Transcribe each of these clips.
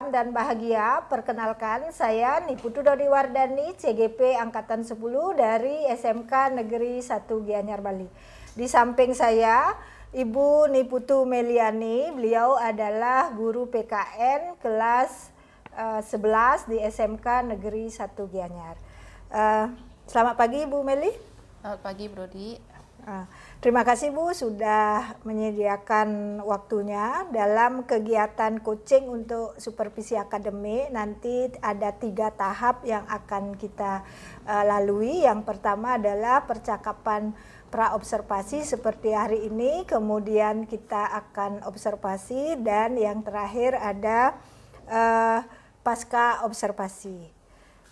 salam dan bahagia. Perkenalkan, saya Niputu Dodi Wardani, CGP Angkatan 10 dari SMK Negeri 1 Gianyar, Bali. Di samping saya, Ibu Niputu Meliani, beliau adalah guru PKN kelas 11 di SMK Negeri 1 Gianyar. Selamat pagi Bu Meli. Selamat pagi Brodi. Terima kasih Bu sudah menyediakan waktunya dalam kegiatan coaching untuk supervisi akademik. Nanti ada 3 tahap yang akan kita lalui. Yang pertama adalah percakapan praobservasi seperti hari ini, kemudian kita akan observasi, dan yang terakhir ada pasca observasi.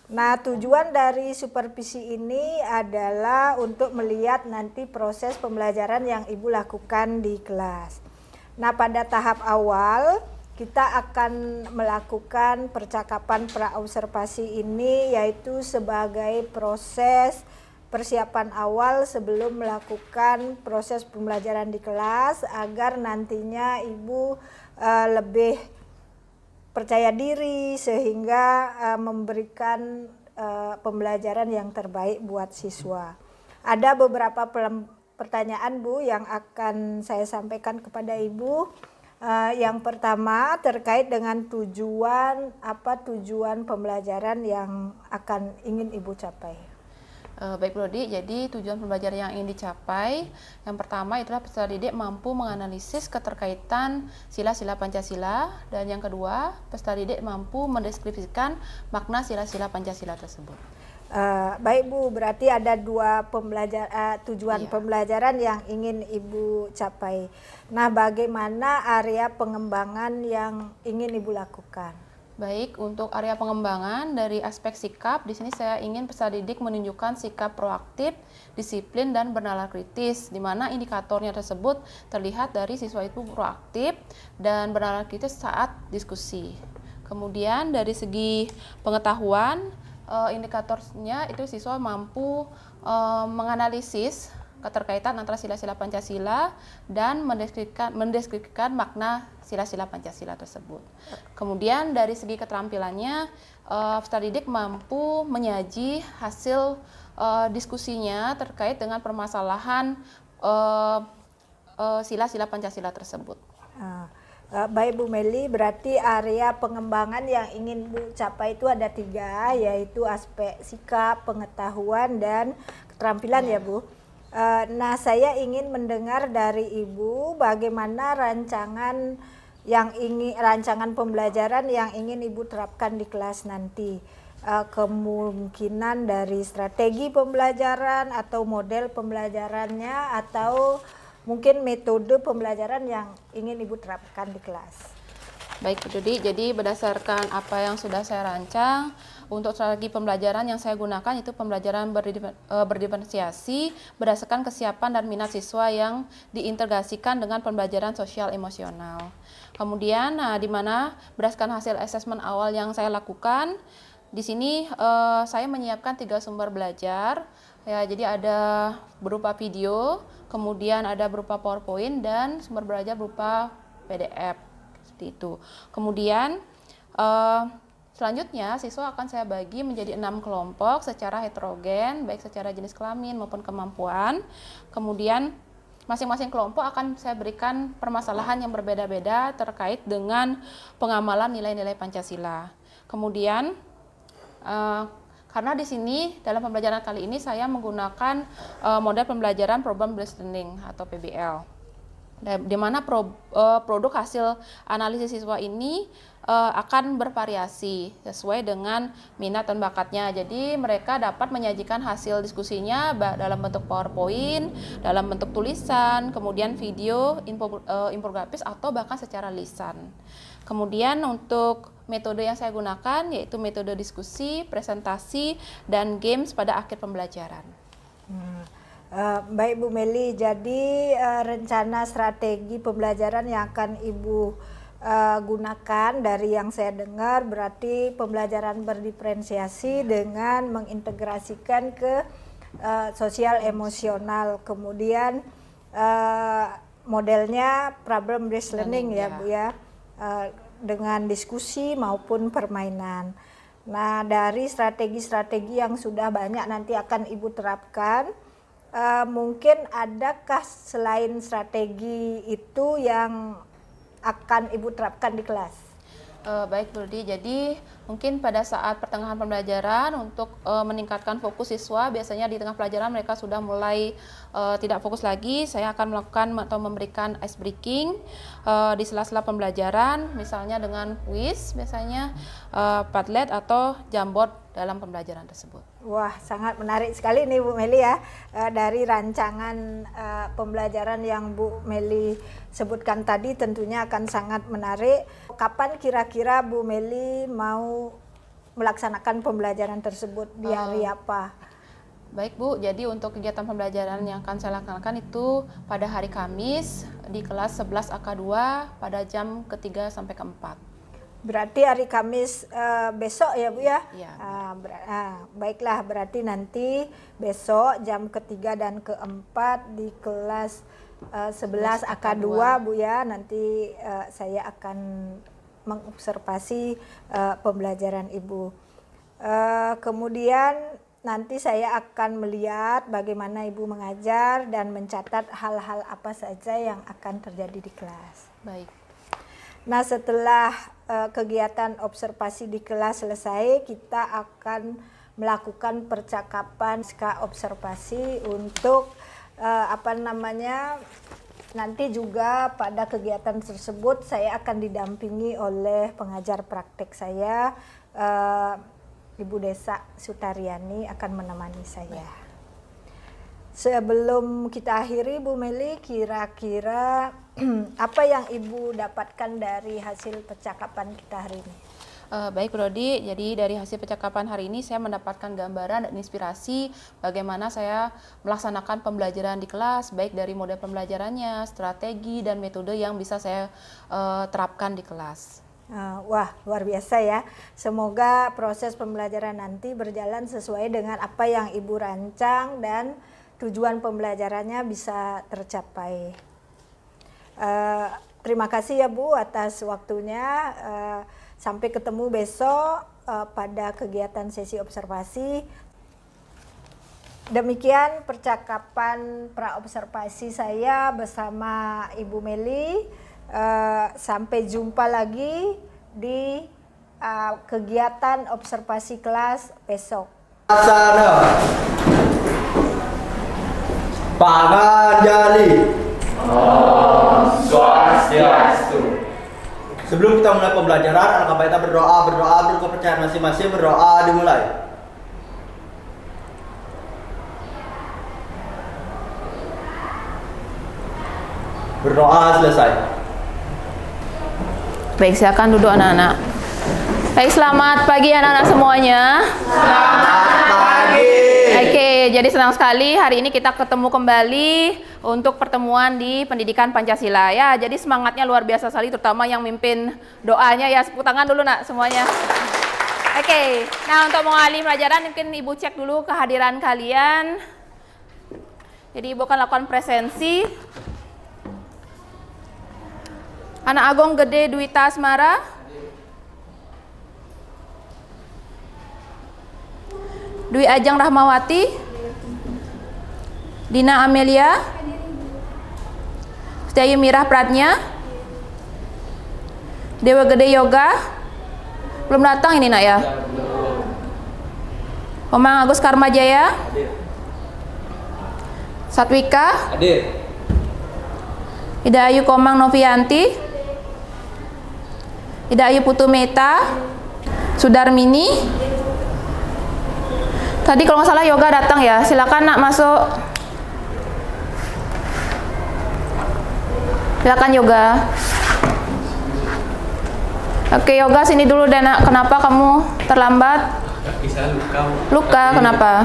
Nah, tujuan dari supervisi ini adalah untuk melihat nanti proses pembelajaran yang Ibu lakukan di kelas. Nah, pada tahap awal kita akan melakukan percakapan praobservasi ini, yaitu sebagai proses persiapan awal sebelum melakukan proses pembelajaran di kelas, agar nantinya Ibu lebih percaya diri sehingga memberikan pembelajaran yang terbaik buat siswa. Ada beberapa pertanyaan Bu yang akan saya sampaikan kepada Ibu. Yang pertama terkait dengan tujuan pembelajaran yang akan ingin Ibu capai. Baik Brodi, jadi tujuan pembelajaran yang ingin dicapai yang pertama itulah peserta didik mampu menganalisis keterkaitan sila-sila Pancasila, dan yang kedua peserta didik mampu mendeskripsikan makna sila-sila Pancasila tersebut. Baik Bu, berarti ada 2 tujuan pembelajaran yang ingin Ibu capai. Nah, bagaimana area pengembangan yang ingin Ibu lakukan? Baik, untuk area pengembangan dari aspek sikap, di sini saya ingin peserta didik menunjukkan sikap proaktif, disiplin, dan bernalar kritis, di mana indikatornya tersebut terlihat dari siswa itu proaktif dan bernalar kritis saat diskusi. Kemudian dari segi pengetahuan, indikatornya itu siswa mampu menganalisis keterkaitan antara sila-sila Pancasila dan mendeskripsikan makna sila-sila Pancasila tersebut. Kemudian dari segi keterampilannya, peserta didik mampu menyaji hasil diskusinya terkait dengan permasalahan sila-sila Pancasila tersebut. Baik Bu Meli, berarti area pengembangan yang ingin Bu capai itu ada 3, yaitu aspek sikap, pengetahuan, dan keterampilan ya Bu. Nah, saya ingin mendengar dari Ibu bagaimana rancangan pembelajaran yang ingin Ibu terapkan di kelas nanti. Kemungkinan dari strategi pembelajaran atau model pembelajarannya, atau mungkin metode pembelajaran yang ingin Ibu terapkan di kelas. Baik Bu Dodi, jadi berdasarkan apa yang sudah saya rancang, untuk strategi pembelajaran yang saya gunakan itu pembelajaran berdiferensiasi berdasarkan kesiapan dan minat siswa yang diintegrasikan dengan pembelajaran sosial emosional. Kemudian, di mana berdasarkan hasil asesmen awal yang saya lakukan, di sini saya menyiapkan 3 sumber belajar. Ya, jadi ada berupa video, kemudian ada berupa PowerPoint, dan sumber belajar berupa PDF. Seperti itu. Kemudian selanjutnya siswa akan saya bagi menjadi 6 kelompok secara heterogen, baik secara jenis kelamin maupun kemampuan. Kemudian masing-masing kelompok akan saya berikan permasalahan yang berbeda-beda terkait dengan pengamalan nilai-nilai Pancasila. Kemudian karena di sini dalam pembelajaran kali ini saya menggunakan model pembelajaran problem based learning atau PBL. Di mana produk hasil analisis siswa ini akan bervariasi sesuai dengan minat dan bakatnya. Jadi mereka dapat menyajikan hasil diskusinya dalam bentuk PowerPoint, dalam bentuk tulisan, kemudian video, infografis, atau bahkan secara lisan. Kemudian untuk metode yang saya gunakan yaitu metode diskusi, presentasi, dan games pada akhir pembelajaran. Baik Bu Meli, jadi rencana strategi pembelajaran yang akan Ibu gunakan dari yang saya dengar berarti pembelajaran berdiferensiasi dengan mengintegrasikan ke sosial emosional, kemudian modelnya problem based learning ya Bu ya. dengan diskusi maupun permainan. Nah, dari strategi-strategi yang sudah banyak nanti akan Ibu terapkan, mungkin adakah selain strategi itu yang akan Ibu terapkan di kelas? Baik Bu Rudi, jadi mungkin pada saat pertengahan pembelajaran untuk meningkatkan fokus siswa, biasanya di tengah pelajaran mereka sudah mulai tidak fokus lagi, saya akan melakukan atau memberikan ice breaking di sela-sela pembelajaran, misalnya dengan kuis, biasanya Padlet atau Jamboard dalam pembelajaran tersebut. Wah, sangat menarik sekali nih Bu Meli ya, dari rancangan pembelajaran yang Bu Meli sebutkan tadi tentunya akan sangat menarik. Kapan kira-kira Bu Meli mau melaksanakan pembelajaran tersebut, di hari apa? Baik Bu, jadi untuk kegiatan pembelajaran yang akan saya laksanakan itu pada hari Kamis di kelas 11 AK2 pada jam ke-3 sampai ke-4. Berarti hari Kamis besok ya Bu ya? Iya. Baiklah, berarti nanti besok jam ke-3 dan ke-4 di kelas 11 AK2 Bu ya. Nanti saya akan mengobservasi pembelajaran Ibu. Kemudian nanti saya akan melihat bagaimana Ibu mengajar dan mencatat hal-hal apa saja yang akan terjadi di kelas. Baik. Nah, setelah kegiatan observasi di kelas selesai, kita akan melakukan percakapan observasi untuk nanti juga pada kegiatan tersebut saya akan didampingi oleh pengajar praktek saya, Ibu Desa Sutariani akan menemani saya. Sebelum kita akhiri Bu Meli, kira-kira apa yang Ibu dapatkan dari hasil percakapan kita hari ini? Baik Rodi, jadi dari hasil percakapan hari ini saya mendapatkan gambaran dan inspirasi bagaimana saya melaksanakan pembelajaran di kelas, baik dari model pembelajarannya, strategi, dan metode yang bisa saya terapkan di kelas. Wah, luar biasa ya. Semoga proses pembelajaran nanti berjalan sesuai dengan apa yang Ibu rancang dan tujuan pembelajarannya bisa tercapai. Terima kasih ya Bu atas waktunya. Sampai ketemu besok pada kegiatan sesi observasi. Demikian percakapan praobservasi saya bersama Ibu Meli. Sampai jumpa lagi di kegiatan observasi kelas besok. Asana Panganjali. Om Swastiastu. Sebelum kita mulai pembelajaran, alangkah baik kita berdoa menurut kepercayaan masing-masing. Berdoa dimulai. Berdoa selesai. Baik, silakan duduk anak-anak. Baik, selamat pagi anak-anak semuanya. Selamat pagi. Oke, jadi senang sekali hari ini kita ketemu kembali untuk pertemuan di Pendidikan Pancasila ya. Jadi semangatnya luar biasa sekali, terutama yang mimpin doanya ya. Tepuk tangan dulu nak semuanya. Oke, nah untuk mengalih pelajaran mungkin Ibu cek dulu kehadiran kalian. Jadi Ibu akan lakukan presensi. Anak Agong Gede Dwita Asmara. Dwi Ajeng Rahmawati, Dina Amelia, Setiayu Mirah Pratnya, Dewa Gede Yoga, belum datang ini nak ya. Komang Agus Karmajaya, Satwika, Hadir. Ida Ayu Komang Novianti, Ida Ayu Putu Meta, Sudarmini. Tadi kalau nggak salah Yoga datang ya, silakan nak masuk. Silakan Yoga. Oke Yoga sini dulu deh nak. Kenapa kamu terlambat? Kaki saya luka. Luka, kenapa?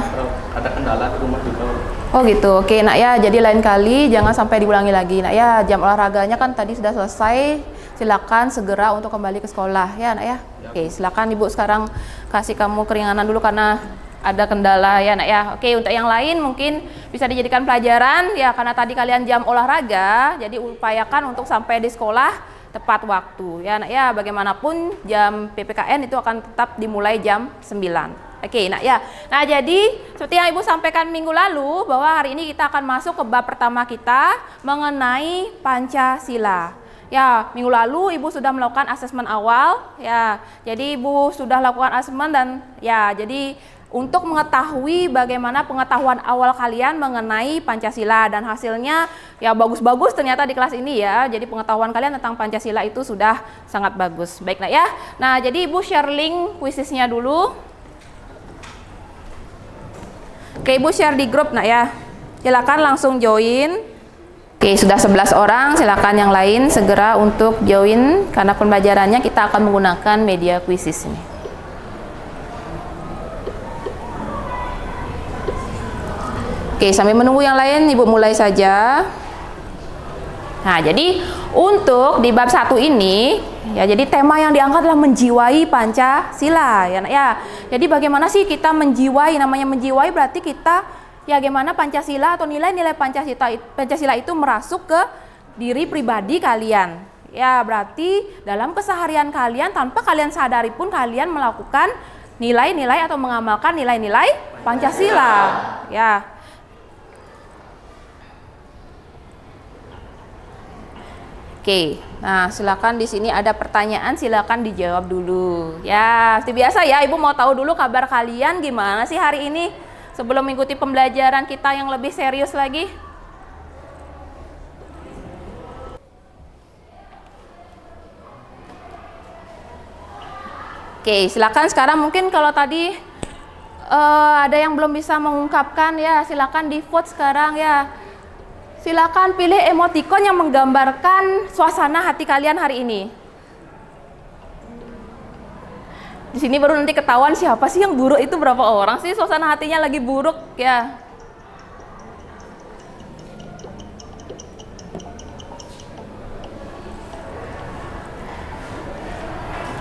Ada kendala di rumah juga. Oh gitu. Oke nak ya. Jadi lain kali jangan sampai diulangi lagi nak ya. Jam olahraganya kan tadi sudah selesai. Silakan segera untuk kembali ke sekolah ya nak ya. Oke silakan Ibu sekarang kasih kamu keringanan dulu karena ada kendala ya nak ya. Oke, untuk yang lain mungkin bisa dijadikan pelajaran ya, karena tadi kalian jam olahraga, jadi upayakan untuk sampai di sekolah tepat waktu. Ya, Nak ya, bagaimanapun jam PPKN itu akan tetap dimulai jam 9. Oke, Nak ya. Nah, jadi seperti yang Ibu sampaikan minggu lalu bahwa hari ini kita akan masuk ke bab pertama kita mengenai Pancasila. Ya, minggu lalu Ibu sudah melakukan asesmen awal, ya. Jadi Ibu sudah lakukan asesmen dan ya, jadi untuk mengetahui bagaimana pengetahuan awal kalian mengenai Pancasila dan hasilnya ya bagus-bagus ternyata di kelas ini ya. Jadi pengetahuan kalian tentang Pancasila itu sudah sangat bagus. Baik, Nak ya. Nah, jadi Ibu share link kuisisnya dulu. Oke, Ibu share di grup, Nak ya. Silakan langsung join. Oke, sudah 11 orang, silakan yang lain segera untuk join karena pembelajarannya kita akan menggunakan media kuisis ini. Oke, sambil menunggu yang lain, Ibu mulai saja. Nah, jadi untuk di bab 1 ini, ya jadi tema yang diangkat adalah menjiwai Pancasila, ya Nak ya. Jadi bagaimana sih kita menjiwai, namanya menjiwai berarti kita, ya bagaimana Pancasila atau nilai-nilai Pancasila itu merasuk ke diri pribadi kalian. Ya, berarti dalam keseharian kalian tanpa kalian sadari pun kalian melakukan nilai-nilai atau mengamalkan nilai-nilai Pancasila. Ya. Oke, nah silakan di sini ada pertanyaan, silakan dijawab dulu. Ya, seperti biasa ya, Ibu mau tahu dulu kabar kalian gimana sih hari ini sebelum mengikuti pembelajaran kita yang lebih serius lagi. Oke, silakan sekarang mungkin kalau tadi ada yang belum bisa mengungkapkan ya, silakan di vote sekarang ya. Silakan pilih emoticon yang menggambarkan suasana hati kalian hari ini. Di sini baru nanti ketahuan siapa sih yang buruk itu, berapa orang sih suasana hatinya lagi buruk ya.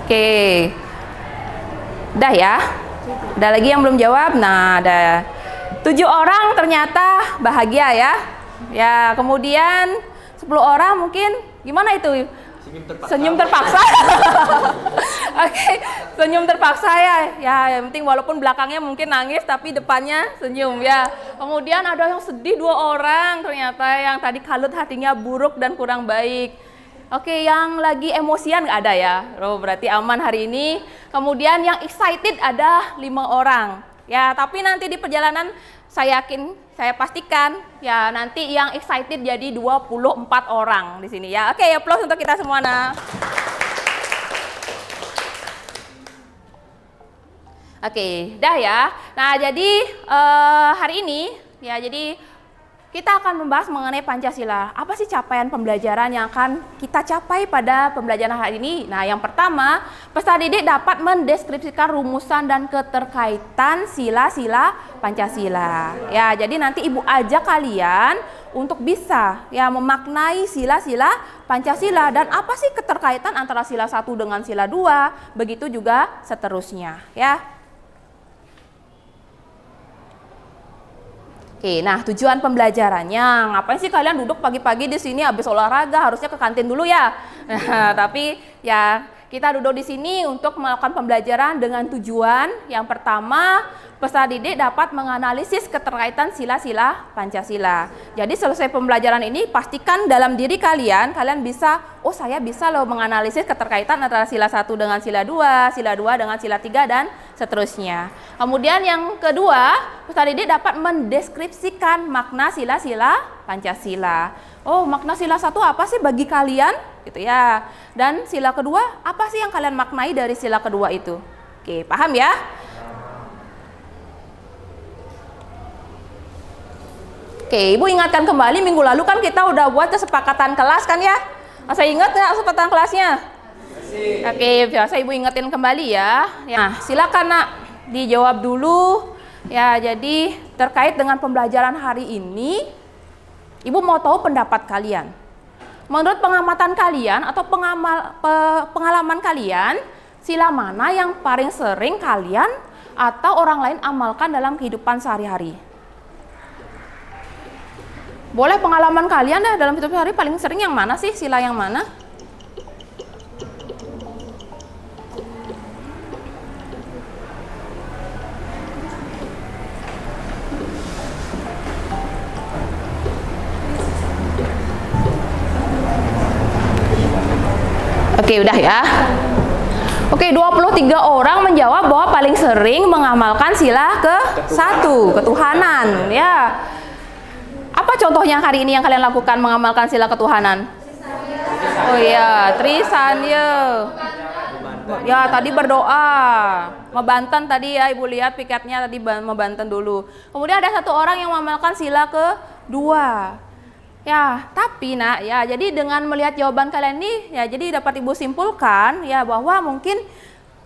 Oke. Udah ya? Ada lagi yang belum jawab? Nah, ada 7 orang ternyata bahagia ya. Ya, kemudian 10 orang mungkin gimana itu? Senyum terpaksa. Oke, senyum terpaksa ya. Ya, yang penting walaupun belakangnya mungkin nangis tapi depannya senyum ya. Kemudian ada yang sedih 2 orang ternyata yang tadi kalut hatinya buruk dan kurang baik. Oke, yang lagi emosian nggak ada ya. Oh, berarti aman hari ini. Kemudian yang excited ada 5 orang. Ya, tapi nanti di perjalanan saya yakin, saya pastikan ya nanti yang excited jadi 24 orang di sini ya. Oke, applause untuk kita semua. Nah. Oke, dah ya. Nah, jadi hari ini ya jadi kita akan membahas mengenai Pancasila. Apa sih capaian pembelajaran yang akan kita capai pada pembelajaran hari ini? Nah, yang pertama, peserta didik dapat mendeskripsikan rumusan dan keterkaitan sila-sila Pancasila. Ya, jadi nanti Ibu ajak kalian untuk bisa ya memaknai sila-sila Pancasila dan apa sih keterkaitan antara sila 1 dengan sila 2, begitu juga seterusnya, ya. Oke, nah tujuan pembelajarannya, ngapain sih kalian duduk pagi-pagi di sini habis olahraga, harusnya ke kantin dulu ya. Nah, tapi ya kita duduk di sini untuk melakukan pembelajaran dengan tujuan yang pertama, peserta didik dapat menganalisis keterkaitan sila-sila Pancasila. Jadi selesai pembelajaran ini pastikan dalam diri kalian bisa, oh saya bisa loh menganalisis keterkaitan antara sila 1 dengan sila 2 dengan sila 3 dan seterusnya. Kemudian yang kedua, peserta didik dapat mendeskripsikan makna sila-sila Pancasila. Oh, makna sila 1 apa sih bagi kalian? Gitu ya. Dan sila kedua, apa sih yang kalian maknai dari sila kedua itu? Oke, paham ya? Oke, Ibu ingatkan kembali minggu lalu kan kita udah buat kesepakatan kelas kan ya? Masih ingat nggak kesepakatan kelasnya? Oke, biasa Ibu ingetin kembali ya. Nah, silakan Nak, dijawab dulu. Ya, jadi terkait dengan pembelajaran hari ini, Ibu mau tahu pendapat kalian. Menurut pengamatan kalian atau pengalaman kalian, sila mana yang paling sering kalian atau orang lain amalkan dalam kehidupan sehari-hari? Boleh pengalaman kalian dah dalam hidup sehari paling sering yang mana sih? Sila yang mana? Oke, udah ya. Oke, 23 orang menjawab bahwa paling sering mengamalkan sila ke-1, ketuhanan, ya. Apa contohnya hari ini yang kalian lakukan mengamalkan sila ketuhanan? Oh iya, Trisanya. Ya, tadi berdoa. Mebanten tadi ya, Ibu lihat piketnya tadi mebanten dulu. Kemudian ada satu orang yang mengamalkan sila ke-2. Ya, tapi nak, ya jadi dengan melihat jawaban kalian ini, ya jadi dapat Ibu simpulkan ya bahwa mungkin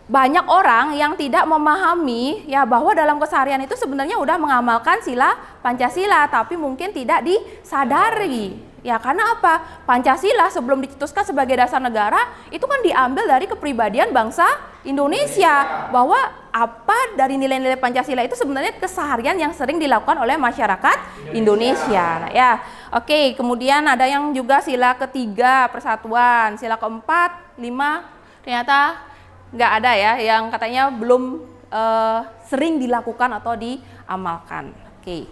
banyak orang yang tidak memahami ya bahwa dalam keseharian itu sebenarnya udah mengamalkan sila Pancasila, tapi mungkin tidak disadari. Ya karena apa? Pancasila sebelum dicetuskan sebagai dasar negara itu kan diambil dari kepribadian bangsa Indonesia, bahwa apa dari nilai-nilai Pancasila itu sebenarnya keseharian yang sering dilakukan oleh masyarakat Indonesia. Nah, ya, oke. Kemudian ada yang juga sila ke-3 persatuan, sila ke-4, 5 ternyata nggak ada ya, yang katanya belum sering dilakukan atau diamalkan. Oke.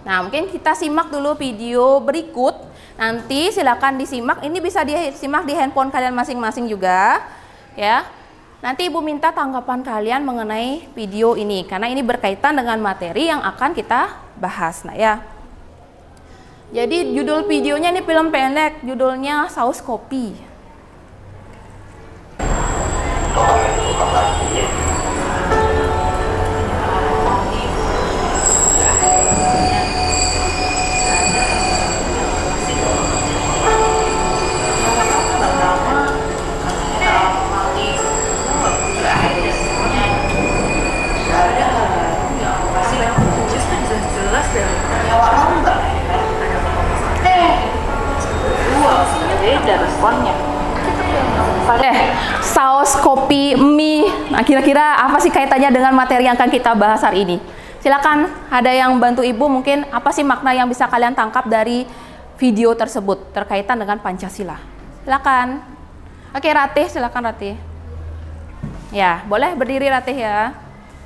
Nah, mungkin kita simak dulu video berikut. Nanti silakan disimak. Ini bisa disimak di handphone kalian masing-masing juga, ya. Nanti Ibu minta tanggapan kalian mengenai video ini karena ini berkaitan dengan materi yang akan kita bahas. Nah, ya. Jadi judul videonya ini film pendek, judulnya Saus Kopi. Saus kopi mie. Nah, kira-kira apa sih kaitannya dengan materi yang akan kita bahas hari ini? Silakan ada yang bantu Ibu, mungkin apa sih makna yang bisa kalian tangkap dari video tersebut terkaitan dengan Pancasila? Silakan. Oke, Ratih, silakan Ratih. Ya, boleh berdiri Ratih ya.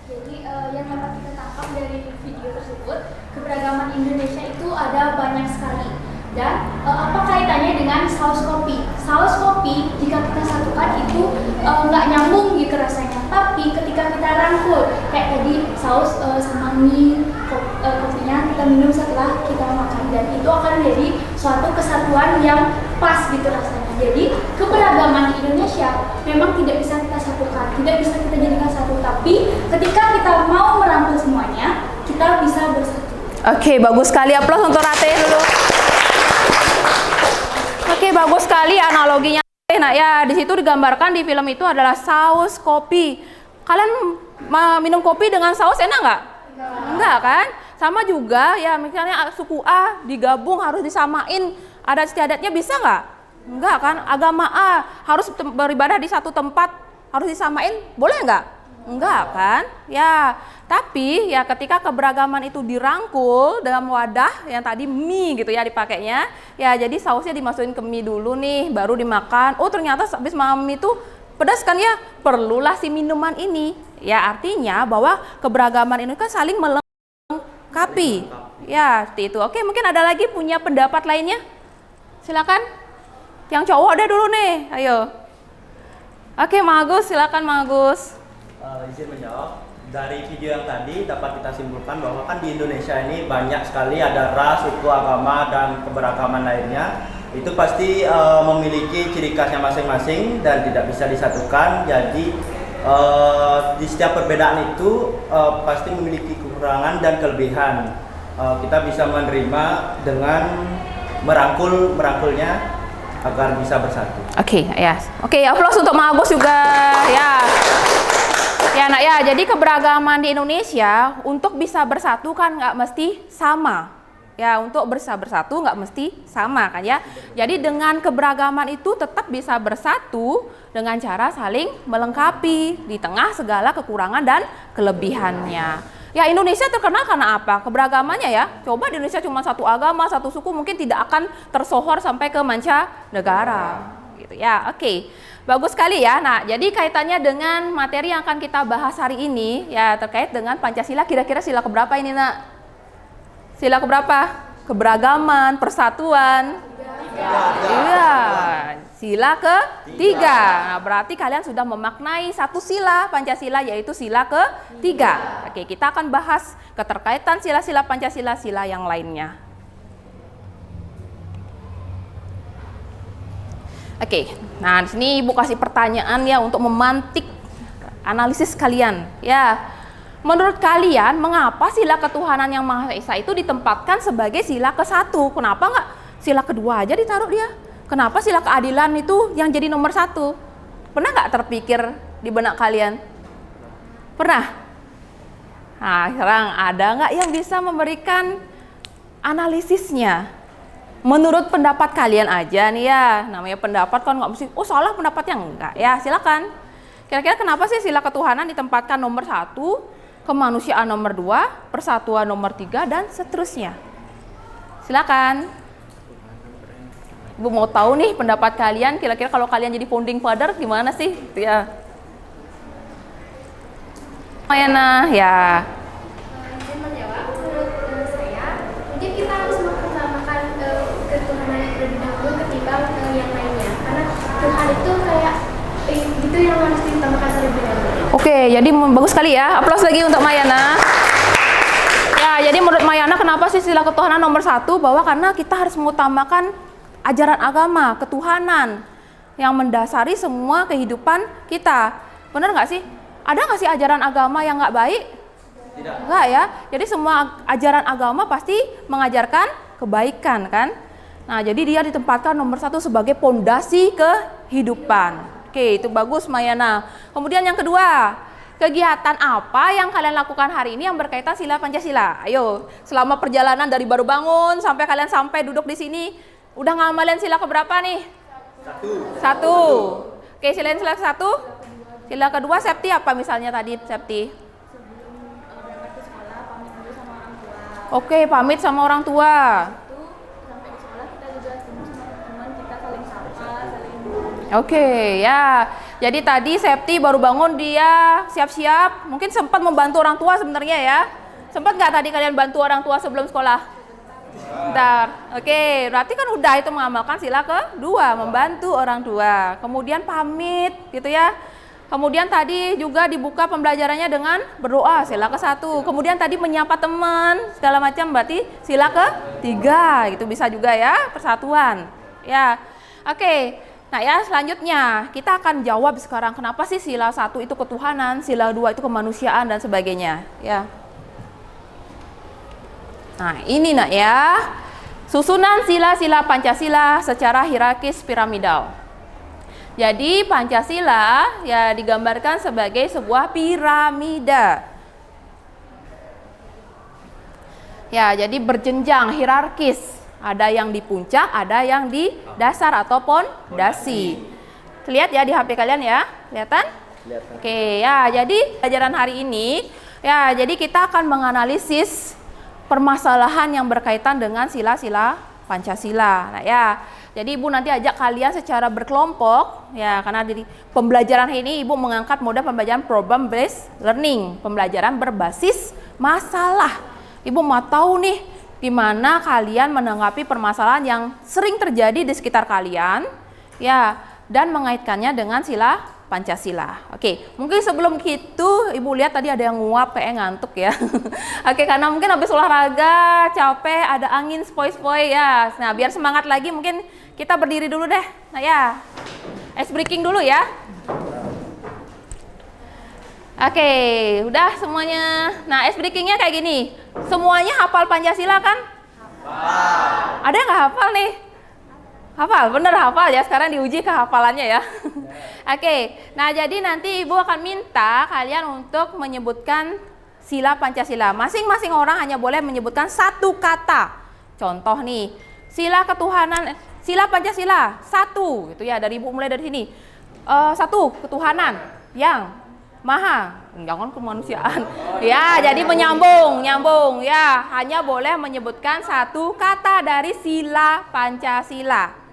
Jadi yang dapat kita tangkap dari video tersebut, keberagaman Indonesia itu ada banyak sekali. Dan apa kaitannya dengan saus kopi? Saus kopi jika kita satukan itu nggak nyambung gitu rasanya. Tapi ketika kita rangkul, kayak tadi saus sama mie, kopinya kita minum setelah kita makan, dan itu akan menjadi suatu kesatuan yang pas gitu rasanya. Jadi keberagaman di Indonesia memang tidak bisa kita satukan, tidak bisa kita jadikan satu. Tapi ketika kita mau merangkul semuanya, kita bisa bersatu. Oke, bagus sekali. Aplaus untuk Ratih dulu. Oke, bagus sekali analoginya. Nah, ya di situ digambarkan di film itu adalah saus kopi. Kalian minum kopi dengan saus enak nggak? Enggak kan? Sama juga ya, misalnya suku A digabung harus disamain adat istiadatnya, bisa nggak? Enggak kan? Agama A harus beribadah di satu tempat harus disamain, boleh nggak? Enggak kan? Ya, tapi ya ketika keberagaman itu dirangkul dalam wadah yang tadi mie gitu ya dipakainya, ya jadi sausnya dimasukin ke mie dulu nih, baru dimakan. Oh ternyata habis makan mie itu pedas kan ya, perlulah si minuman ini. Ya artinya bahwa keberagaman ini kan saling melengkapi. Ya seperti itu. Oke, mungkin ada lagi punya pendapat lainnya? Silakan. Yang cowok ada dulu nih, ayo. Oke, Mang Agus, silakan Mang Agus. Izin menjawab, dari video yang tadi dapat kita simpulkan bahwa kan di Indonesia ini banyak sekali ada ras, suku, agama, dan keberagaman lainnya. Itu pasti memiliki ciri khasnya masing-masing dan tidak bisa disatukan. Jadi di setiap perbedaan itu pasti memiliki kekurangan dan kelebihan. Kita bisa menerima dengan merangkulnya agar bisa bersatu. Oke, ya. Oke, aplaus untuk Mang Agus juga ya. Ya, nak ya, jadi keberagaman di Indonesia untuk bisa bersatu kan nggak mesti sama. Ya, untuk bisa bersatu nggak mesti sama kan ya. Jadi dengan keberagaman itu tetap bisa bersatu dengan cara saling melengkapi di tengah segala kekurangan dan kelebihannya. Ya, Indonesia terkenal karena apa? Keberagamannya ya. Coba di Indonesia cuma satu agama, satu suku, mungkin tidak akan tersohor sampai ke mancanegara. Gitu ya. Oke. Bagus sekali ya. Nah, jadi kaitannya dengan materi yang akan kita bahas hari ini ya terkait dengan Pancasila. Kira-kira sila keberapa ini, Nak? Sila keberapa? Keberagaman, persatuan. Iya. sila ketiga. Nah, berarti kalian sudah memaknai satu sila Pancasila, yaitu sila ketiga. Oke, kita akan bahas keterkaitan sila-sila Pancasila sila yang lainnya. Oke, nah di sini Ibu kasih pertanyaan ya untuk memantik analisis kalian. Ya, menurut kalian mengapa sila ketuhanan yang Maha Esa itu ditempatkan sebagai sila ke-1? Kenapa nggak sila kedua aja ditaruh dia? Kenapa sila keadilan itu yang jadi nomor 1? Pernah nggak terpikir di benak kalian? Pernah? Nah, sekarang ada nggak yang bisa memberikan analisisnya? Menurut pendapat kalian aja nih ya, namanya pendapat kan nggak mesti, oh salah pendapatnya, enggak ya, silakan. Kira-kira kenapa sih sila ketuhanan ditempatkan nomor 1, kemanusiaan nomor 2, persatuan nomor 3, dan seterusnya? Silakan. Ibu mau tahu nih pendapat kalian, kira-kira kalau kalian jadi founding father gimana sih? Gitu ya. Mayana, ya. Izin menjawab, menurut saya, mungkin kita harus mengutamakan ketuhanan yang terlebih dahulu ketimbang yang lainnya. Karena Tuhan itu kayak itu yang harus diutamakan terlebih dahulu. Oke, jadi bagus sekali ya. Aplaus lagi untuk Mayana. Ya, jadi menurut Mayana kenapa sih sila ketuhanan nomor 1? Bahwa karena kita harus mengutamakan ajaran agama, ketuhanan yang mendasari semua kehidupan kita. Benar nggak sih? Ada nggak sih ajaran agama yang nggak baik? Tidak. Nggak ya. Jadi semua ajaran agama pasti mengajarkan kebaikan kan? Nah, jadi dia ditempatkan nomor 1 sebagai pondasi kehidupan. Oke, itu bagus Mayana. Kemudian yang kedua, kegiatan apa yang kalian lakukan hari ini yang berkaitan sila Pancasila? Ayo, selama perjalanan dari baru bangun sampai kalian sampai duduk di sini, udah ngamalin sila keberapa nih? 1. Oke, sila ke-1. Sila kedua, Septi apa misalnya tadi, Septi? Oke, pamit sama orang tua. Oke, ya. Jadi tadi Septi baru bangun, dia siap-siap. Mungkin sempat membantu orang tua sebenarnya ya. Sempat nggak tadi kalian bantu orang tua sebelum sekolah? Bentar. Oke, berarti kan udah itu mengamalkan sila kedua, membantu orang tua. Kemudian pamit gitu ya. Kemudian tadi juga dibuka pembelajarannya dengan berdoa, sila ke-1. Kemudian tadi menyapa teman, segala macam, berarti sila ke-3. Gitu bisa juga ya, persatuan. Ya. Oke. Nah ya, selanjutnya kita akan jawab sekarang kenapa sih sila 1 itu ketuhanan, sila 2 itu kemanusiaan dan sebagainya, ya. Nah, ini nak ya, susunan sila-sila Pancasila secara hierarkis piramidal. Jadi Pancasila ya digambarkan sebagai sebuah piramida. Ya, jadi berjenjang hierarkis. Ada yang di puncak, ada yang di dasar atau pondasi. Lihat ya di HP kalian ya, kelihatan? Kelihatan. Oke, ya, jadi pelajaran hari ini ya, jadi kita akan menganalisis permasalahan yang berkaitan dengan sila-sila Pancasila. Nah ya, jadi Ibu nanti ajak kalian secara berkelompok ya, karena di pembelajaran ini Ibu mengangkat model pembelajaran problem based learning, pembelajaran berbasis masalah. Ibu mau tahu nih gimana kalian menanggapi permasalahan yang sering terjadi di sekitar kalian ya, dan mengaitkannya dengan sila Pancasila. Oke, mungkin sebelum itu Ibu lihat tadi ada yang nguap kayak ngantuk ya. Oke, karena mungkin habis olahraga, capek, ada angin sepoi-sepoi ya. Nah, biar semangat lagi mungkin kita berdiri dulu deh. Nah ya, ice breaking dulu ya. Oke, udah semuanya. Nah, ice breakingnya kayak gini. Semuanya hafal Pancasila kan? Hafal. Ada yang nggak hafal nih? Hafal, bener hafal ya, sekarang diuji kehafalannya ya. Oke, nah jadi nanti Ibu akan minta kalian untuk menyebutkan sila Pancasila. Masing-masing orang hanya boleh menyebutkan 1 kata. Contoh nih, sila ketuhanan, sila Pancasila 1 gitu ya, dari Ibu mulai dari sini. 1, ketuhanan yang maha, jangan kemanusiaan. Ya, jadi nyambung ya, hanya boleh menyebutkan 1 kata dari sila Pancasila.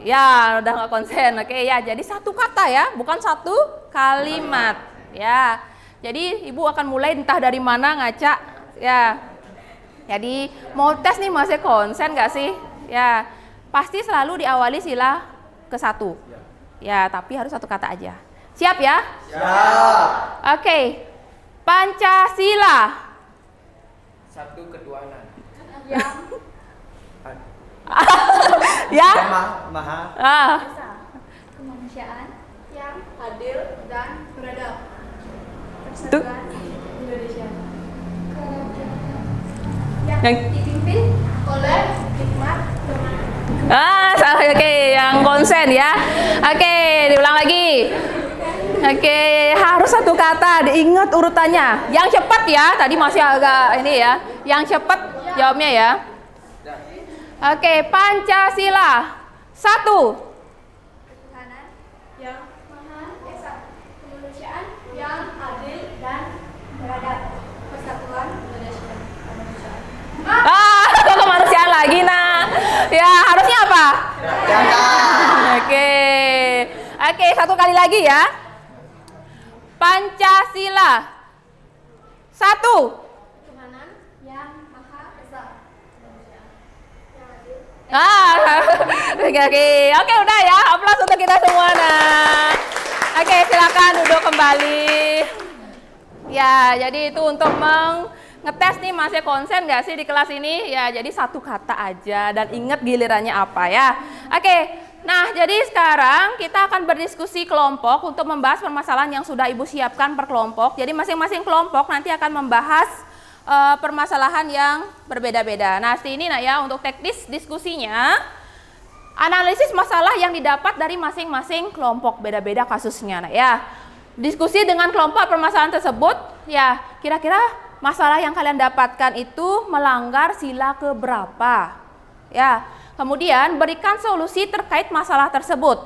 Ya, udah nggak konsen. Oke ya, jadi 1 kata ya, bukan 1 kalimat ya. Jadi Ibu akan mulai entah dari mana ngaca ya. Jadi mau tes nih, masih konsen nggak sih? Ya, pasti selalu diawali sila ke satu. Ya, tapi harus satu kata aja. Siap ya? Siap. Oke. Pancasila. Satu ketuhanan. Ya. Maha. Kemanusiaan yang adil dan beradab. Tuh. Persatuan Indonesia. Kerajaan yang Yang- dipimpin oleh hikmat kemenangan. Oke, yang konsen ya. Oke, diulang lagi. Oke, harus satu kata, diingat urutannya. Yang cepat ya, tadi masih agak ini ya. Yang cepat jawabnya ya. Oke, Pancasila. 1. Ketuhanan yang Maha Esa. Kemanusiaan yang adil dan beradab. Persatuan Indonesia. Kemanusiaan lagi nah. Ya, harusnya apa? Oke. Oke, satu kali lagi ya. Pancasila. 1. Ketuhanan yang Maha Esa. Yang adil. Oke, udah ya. Aplaus untuk kita semua nah. Oke, silakan duduk kembali. Ya, jadi itu untuk ngetes nih masih konsen nggak sih di kelas ini? Ya, jadi satu kata aja dan ingat gilirannya apa ya. Oke, nah jadi sekarang kita akan berdiskusi kelompok untuk membahas permasalahan yang sudah Ibu siapkan per kelompok. Jadi masing-masing kelompok nanti akan membahas permasalahan yang berbeda-beda. Nah, ini nah ya untuk teknis diskusinya, analisis masalah yang didapat dari masing-masing kelompok, beda-beda kasusnya nah ya. Diskusi dengan kelompok permasalahan tersebut, ya kira-kira masalah yang kalian dapatkan itu melanggar sila keberapa? Ya, kemudian berikan solusi terkait masalah tersebut.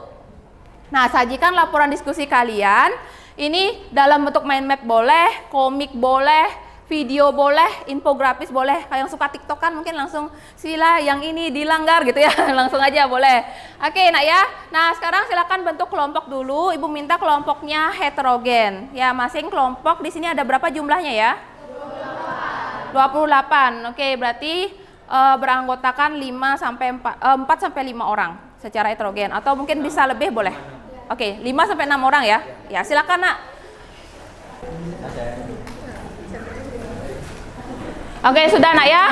Nah, sajikan laporan diskusi kalian. Ini dalam bentuk mind map boleh, komik boleh, video boleh, infografis boleh. Kayak yang suka TikTok kan mungkin langsung sila yang ini dilanggar gitu ya, langsung aja boleh. Oke, nak ya. Nah, sekarang silakan bentuk kelompok dulu. Ibu minta kelompoknya heterogen. Ya, masing kelompok di sini ada berapa jumlahnya ya? 28. Oke, berarti beranggotakan 4 sampai 5 orang secara heterogen atau mungkin bisa lebih boleh. Oke, 5 sampai 6 orang ya. Ya, silakan, Nak. Oke, sudah nak ya.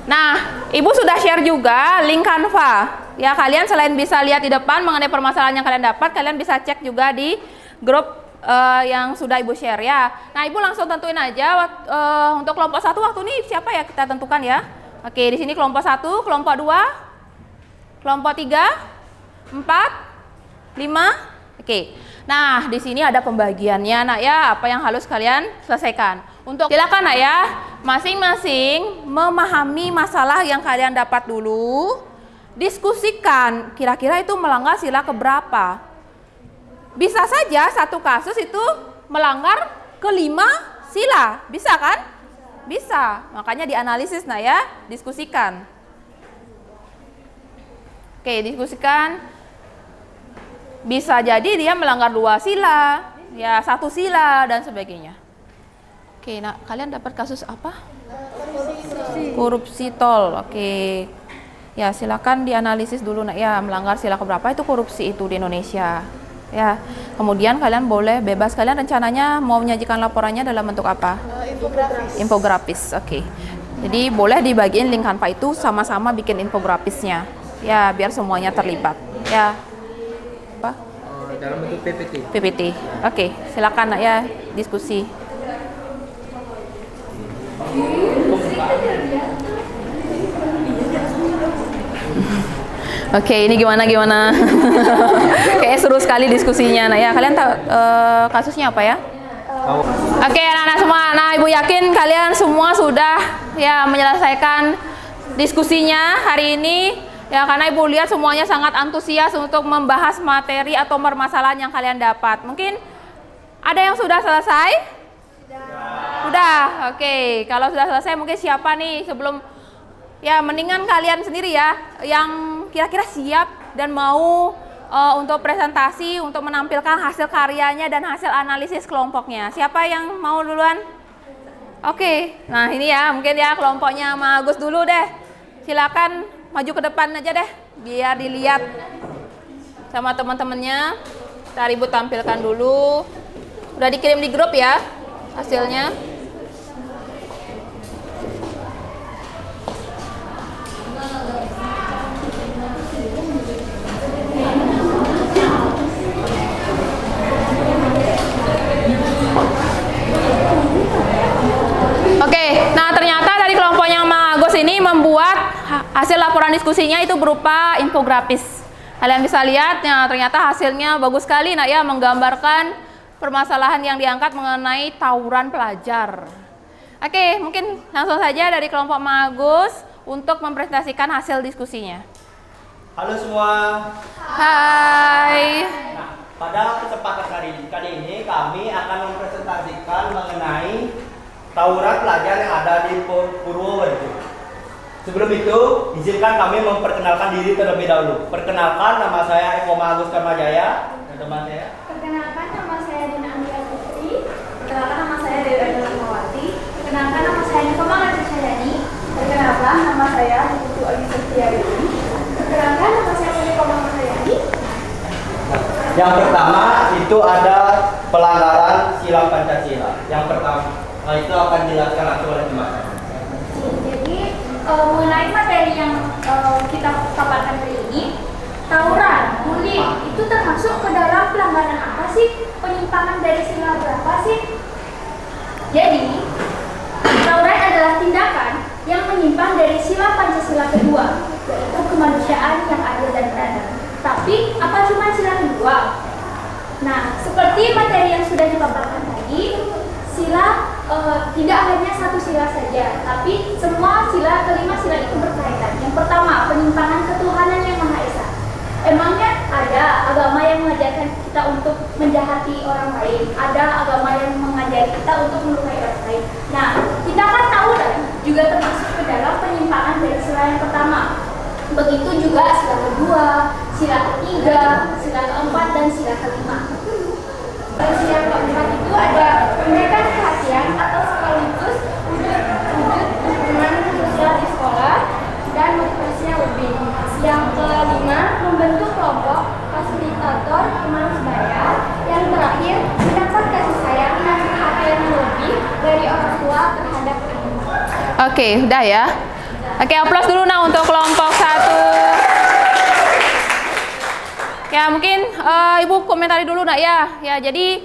Nah, Ibu sudah share juga link Canva. Ya, kalian selain bisa lihat di depan mengenai permasalahan yang kalian dapat, kalian bisa cek juga di grup yang sudah Ibu share ya. Nah, Ibu langsung tentuin aja untuk kelompok 1 waktu ini siapa ya kita tentukan ya. Oke, di sini kelompok 1, kelompok 2, kelompok 3, 4, 5. Oke. Nah, di sini ada pembagiannya nak ya, apa yang harus kalian selesaikan. Untuk silakan nak ya, masing-masing memahami masalah yang kalian dapat dulu, diskusikan kira-kira itu melanggar sila keberapa. Bisa saja satu kasus itu melanggar ke-5 sila, bisa kan? Bisa, makanya dianalisis nah ya, diskusikan. Oke, diskusikan. Bisa jadi dia melanggar 2 sila, ya 1 sila dan sebagainya. Oke, nah kalian dapat kasus apa? Korupsi tol. Oke. Ya, silakan dianalisis dulu nak ya, melanggar sila keberapa itu korupsi itu di Indonesia. Ya. Kemudian kalian boleh bebas, kalian rencananya mau menyajikan laporannya dalam bentuk apa? Infografis. Infografis. Oke. Jadi boleh dibagiin link Canva itu sama-sama bikin infografisnya. Ya, biar semuanya terlibat. Ya. Apa? Dalam bentuk PPT. PPT. Oke, silakan nak ya diskusi. Oke, ini gimana? Kayak seru sekali diskusinya. Nah ya, kalian tahu kasusnya apa ya? Oke, anak-anak semua. Nah, Ibu yakin kalian semua sudah ya menyelesaikan diskusinya hari ini. Ya, karena Ibu lihat semuanya sangat antusias untuk membahas materi atau permasalahan yang kalian dapat. Mungkin ada yang sudah selesai? Sudah. Oke, kalau sudah selesai mungkin siapa nih sebelum ya mendingan kalian sendiri ya yang kira-kira siap dan mau untuk presentasi untuk menampilkan hasil karyanya dan hasil analisis kelompoknya. Siapa yang mau duluan? Oke. Nah, ini ya mungkin ya kelompoknya sama Agus dulu deh. Silakan maju ke depan aja deh biar dilihat sama teman-temannya. Ntar Ibu tampilkan dulu. Udah dikirim di grup ya hasilnya. Oke, nah ternyata dari kelompoknya Mang Agus ini membuat hasil laporan diskusinya itu berupa infografis. Kalian bisa lihat, ya, ternyata hasilnya bagus sekali, nah ya, menggambarkan permasalahan yang diangkat mengenai tawuran pelajar. Oke, mungkin langsung saja dari kelompok Mang Agus untuk mempresentasikan hasil diskusinya. Halo semua. Hai. Nah, pada kesempatan kali ini kami akan mempresentasikan mengenai tawuran pelajar yang ada di Purworejo. Sebelum itu, izinkan kami memperkenalkan diri terlebih dahulu. Perkenalkan, nama saya Eko Agus Karmajaya dan teman saya. Perkenalkan, nama saya Dina Andrea Putri. Perkenalkan, nama saya Dewi Adi Rahmawati. Perkenalkan, nama saya Niko Mangasyani. Perkenalkan, nama saya Putu Adi Setiadewi. Perkenalkan, nama saya Niko Mangasyani. Yang pertama itu ada pelanggaran sila Pancasila. Yang pertama itu akan dijelaskan langsung oleh teman. Jadi mengenai materi yang kita paparkan hari ini, tawuran, bullying itu termasuk ke dalam pelanggaran apa sih? Penyimpangan dari sila berapa sih? Jadi tawuran adalah tindakan yang menyimpang dari sila Pancasila kedua, yaitu kemanusiaan yang adil dan beradab. Tapi apa cuma sila kedua? Nah, seperti materi yang sudah dipaparkan tadi, sila tidak hanya satu sila saja, tapi semua sila, kelima sila itu berkaitan. Yang pertama, penyimpangan ketuhanan yang Maha Esa. Emangnya ada agama yang mengajarkan kita untuk menjahati orang lain? Ada agama yang mengajari kita untuk melukai orang lain? Nah, kita kan tahu kan juga termasuk ke dalam penyimpangan dari sila yang pertama. Begitu juga sila kedua, sila ketiga, sila keempat, dan sila kelima. Sila keempat itu ada memberikan perhatian atau sekaligus wujud hubungan sosial di sekolah dan motivasinya lebih. Yang kelima, membentuk kelompok fasilitator teman sebaya. Yang terakhir, mendapat kasih sayang dan perhatian lebih dari orang tua terhadap anak. Oke, udah ya. Oke, aplaus dulu nah untuk kelompok 1. Ya mungkin Ibu komentari dulu nak ya. Ya jadi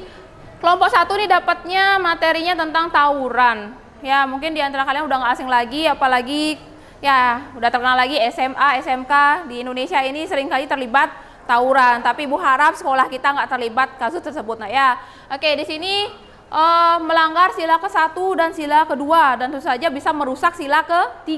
kelompok 1 ini dapatnya materinya tentang tawuran. Ya mungkin di antara kalian udah nggak asing lagi, apalagi ya udah terkenal lagi SMA, SMK di Indonesia ini seringkali terlibat tawuran. Tapi Ibu harap sekolah kita nggak terlibat kasus tersebut nak ya. Oke, di sini melanggar sila ke-1 dan sila kedua, dan tentu saja bisa merusak sila ke-3.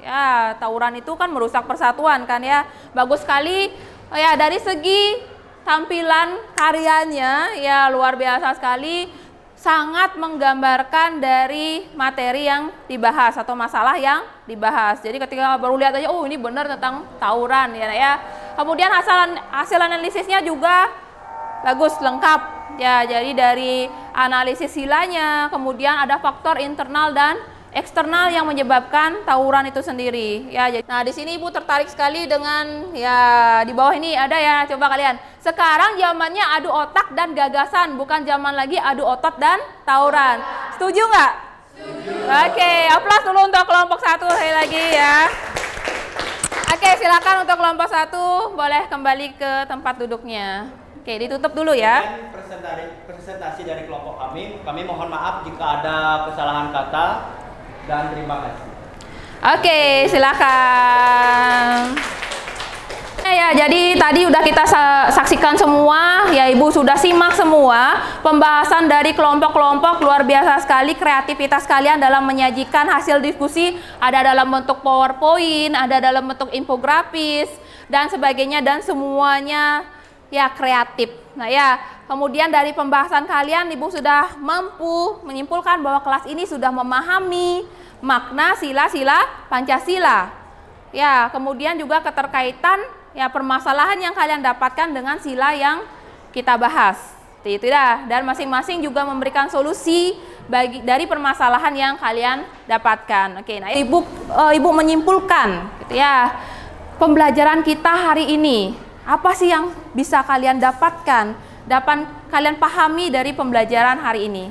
Ya, tawuran itu kan merusak persatuan kan ya. Bagus sekali ya, dari segi tampilan karyanya ya luar biasa sekali, sangat menggambarkan dari materi yang dibahas atau masalah yang dibahas. Jadi ketika baru lihat aja, oh ini benar tentang tawuran ya. Kemudian hasil analisisnya juga bagus, lengkap. Ya, jadi dari analisis silanya, kemudian ada faktor internal dan eksternal yang menyebabkan tawuran itu sendiri. Ya, jadi, nah di sini Ibu tertarik sekali dengan ya di bawah ini ada ya, coba kalian. Sekarang zamannya adu otak dan gagasan, bukan zaman lagi adu otot dan tawuran. Setuju nggak? Setuju. Oke, aplaus dulu untuk kelompok 1 sekali lagi ya. Oke, silakan untuk kelompok 1 boleh kembali ke tempat duduknya. Oke, ditutup dulu ya. Presentasi dari kelompok kami mohon maaf jika ada kesalahan kata dan terima kasih. Oke, silakan. Ya, jadi tadi udah kita saksikan semua, ya Ibu sudah simak semua pembahasan dari kelompok-kelompok. Luar biasa sekali kreativitas kalian dalam menyajikan hasil diskusi, ada dalam bentuk PowerPoint, ada dalam bentuk infografis dan sebagainya, dan semuanya ya kreatif. Nah ya, kemudian dari pembahasan kalian Ibu sudah mampu menyimpulkan bahwa kelas ini sudah memahami makna sila-sila Pancasila. Ya, kemudian juga keterkaitan ya permasalahan yang kalian dapatkan dengan sila yang kita bahas. Itu dah, dan masing-masing juga memberikan solusi dari permasalahan yang kalian dapatkan. Oke, nah Ibu menyimpulkan gitu ya. Pembelajaran kita hari ini Apa sih yang bisa kalian dapatkan, dapat kalian pahami dari pembelajaran hari ini?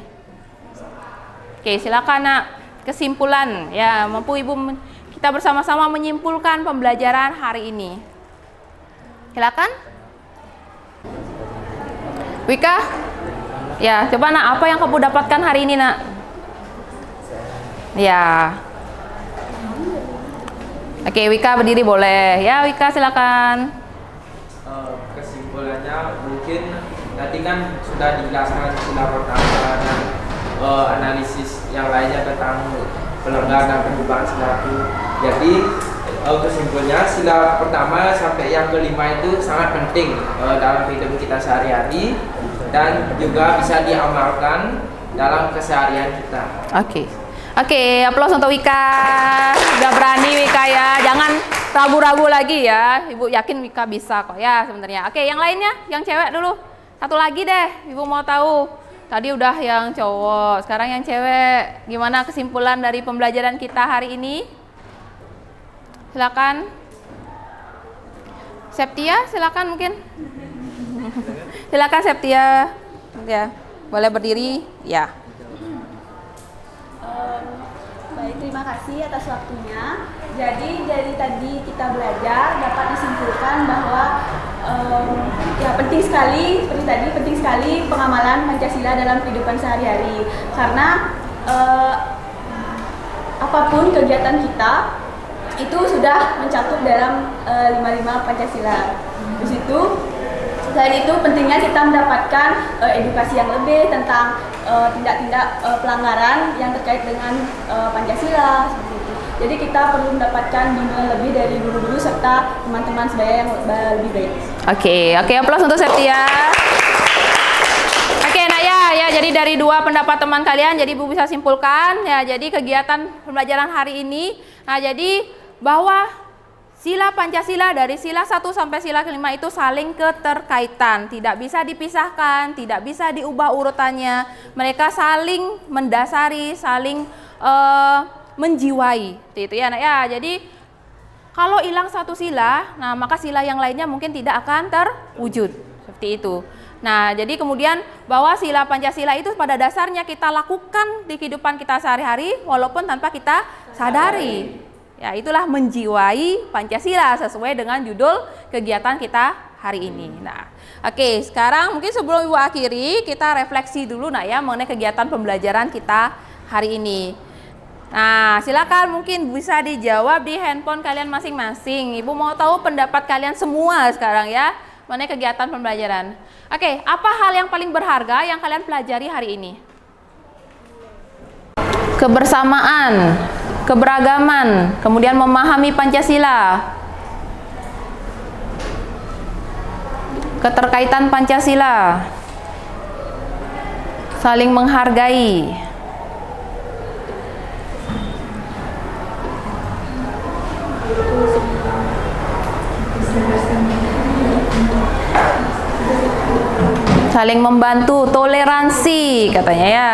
Oke, silakan nak, kesimpulan ya, mampu Ibu kita bersama-sama menyimpulkan pembelajaran hari ini. Silakan. Wika? Ya, coba nak, apa yang kamu dapatkan hari ini nak? Ya. Oke, Wika berdiri boleh. Ya, Wika silakan. Kesimpulannya mungkin tadi kan sudah dijelaskan sila pertama dan analisis yang lainnya tentang pelenggar dan penyebab sila itu. Jadi kesimpulannya sila pertama sampai yang kelima itu sangat penting dalam kehidupan kita sehari-hari dan juga bisa diamalkan dalam keseharian kita. Oke, aplaus untuk Wika. Udah berani Wika ya. Jangan ragu-ragu lagi ya. Ibu yakin Wika bisa kok ya sebenarnya. Oke, yang lainnya, yang cewek dulu. Satu lagi deh, Ibu mau tahu. Tadi udah yang cowok, sekarang yang cewek. Gimana kesimpulan dari pembelajaran kita hari ini? Silakan. Septia, silakan mungkin. Silakan Septia. Ya, boleh berdiri. Ya. Baik, terima kasih atas waktunya. Jadi dari tadi kita belajar dapat disimpulkan bahwa ya penting sekali, seperti tadi penting sekali pengamalan Pancasila dalam kehidupan sehari-hari. Karena apapun kegiatan kita itu sudah mencakup dalam 55 Pancasila. Di situ selain itu pentingnya kita mendapatkan edukasi yang lebih tentang tindak-tindak pelanggaran yang terkait dengan Pancasila seperti itu. Jadi kita perlu mendapatkan bimbingan lebih dari guru-guru serta teman-teman sebaya yang lebih baik. Oke, aplaus untuk Septia. Oke, nah ya, jadi dari dua pendapat teman kalian, jadi Ibu bisa simpulkan ya. Jadi kegiatan pembelajaran hari ini, nah jadi bahwa sila Pancasila dari sila 1 sampai sila kelima itu saling keterkaitan, tidak bisa dipisahkan, tidak bisa diubah urutannya. Mereka saling mendasari, saling menjiwai, itu ya. Nah ya, jadi kalau hilang satu sila, nah maka sila yang lainnya mungkin tidak akan terwujud, seperti itu. Nah, jadi kemudian bahwa sila Pancasila itu pada dasarnya kita lakukan di kehidupan kita sehari-hari walaupun tanpa kita sadari. Ya, itulah menjiwai Pancasila sesuai dengan judul kegiatan kita hari ini. Nah, oke, sekarang mungkin sebelum Ibu akhiri, kita refleksi dulu nah ya mengenai kegiatan pembelajaran kita hari ini. Nah, silakan mungkin bisa dijawab di handphone kalian masing-masing. Ibu mau tahu pendapat kalian semua sekarang ya mengenai kegiatan pembelajaran. Oke, apa hal yang paling berharga yang kalian pelajari hari ini? Kebersamaan, keberagaman, kemudian memahami Pancasila, keterkaitan Pancasila, saling menghargai, saling membantu, toleransi katanya ya.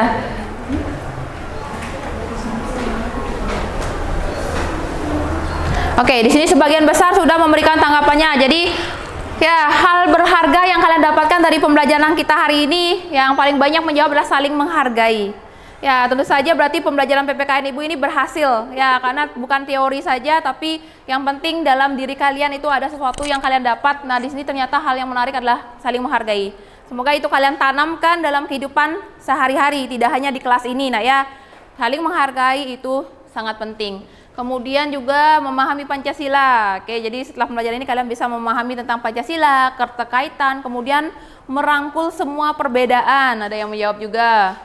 Oke, di sini sebagian besar sudah memberikan tanggapannya. Jadi ya, hal berharga yang kalian dapatkan dari pembelajaran kita hari ini yang paling banyak menjawab adalah saling menghargai. Ya, tentu saja berarti pembelajaran PPKN Ibu ini berhasil ya, karena bukan teori saja tapi yang penting dalam diri kalian itu ada sesuatu yang kalian dapat. Nah, di sini ternyata hal yang menarik adalah saling menghargai. Semoga itu kalian tanamkan dalam kehidupan sehari-hari, tidak hanya di kelas ini. Nah ya, saling menghargai itu sangat penting. Kemudian juga memahami Pancasila. Oke, jadi setelah pembelajaran ini kalian bisa memahami tentang Pancasila, keterkaitan, kemudian merangkul semua perbedaan. Ada yang menjawab juga.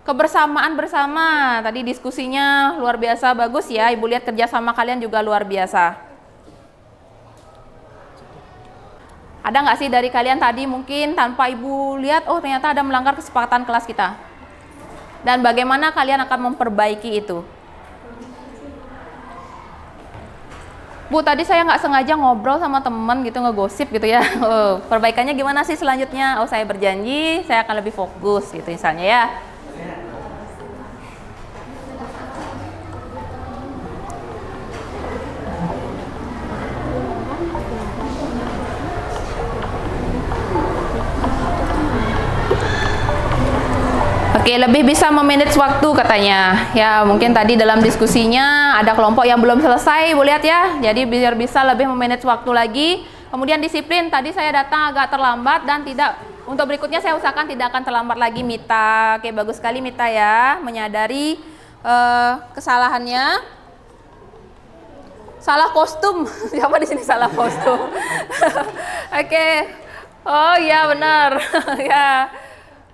Kebersamaan bersama, tadi diskusinya luar biasa bagus ya. Ibu lihat kerjasama kalian juga luar biasa. Ada nggak sih dari kalian tadi mungkin tanpa Ibu lihat, oh ternyata ada melanggar kesepakatan kelas kita? Dan bagaimana kalian akan memperbaiki itu? Bu, tadi saya nggak sengaja ngobrol sama teman gitu, ngegosip gitu ya. Oh, perbaikannya gimana sih selanjutnya? Oh, saya berjanji saya akan lebih fokus gitu misalnya ya. Oke, lebih bisa memanage waktu katanya. Ya, mungkin tadi dalam diskusinya ada kelompok yang belum selesai, Ibu lihat ya. Jadi biar bisa lebih memanage waktu lagi. Kemudian disiplin, tadi saya datang agak terlambat dan tidak, untuk berikutnya saya usahakan tidak akan terlambat lagi Mita. Oke, bagus sekali Mita ya, menyadari kesalahannya. Salah kostum. Siapa di sini salah kostum? Oke. Oh iya benar. Ya.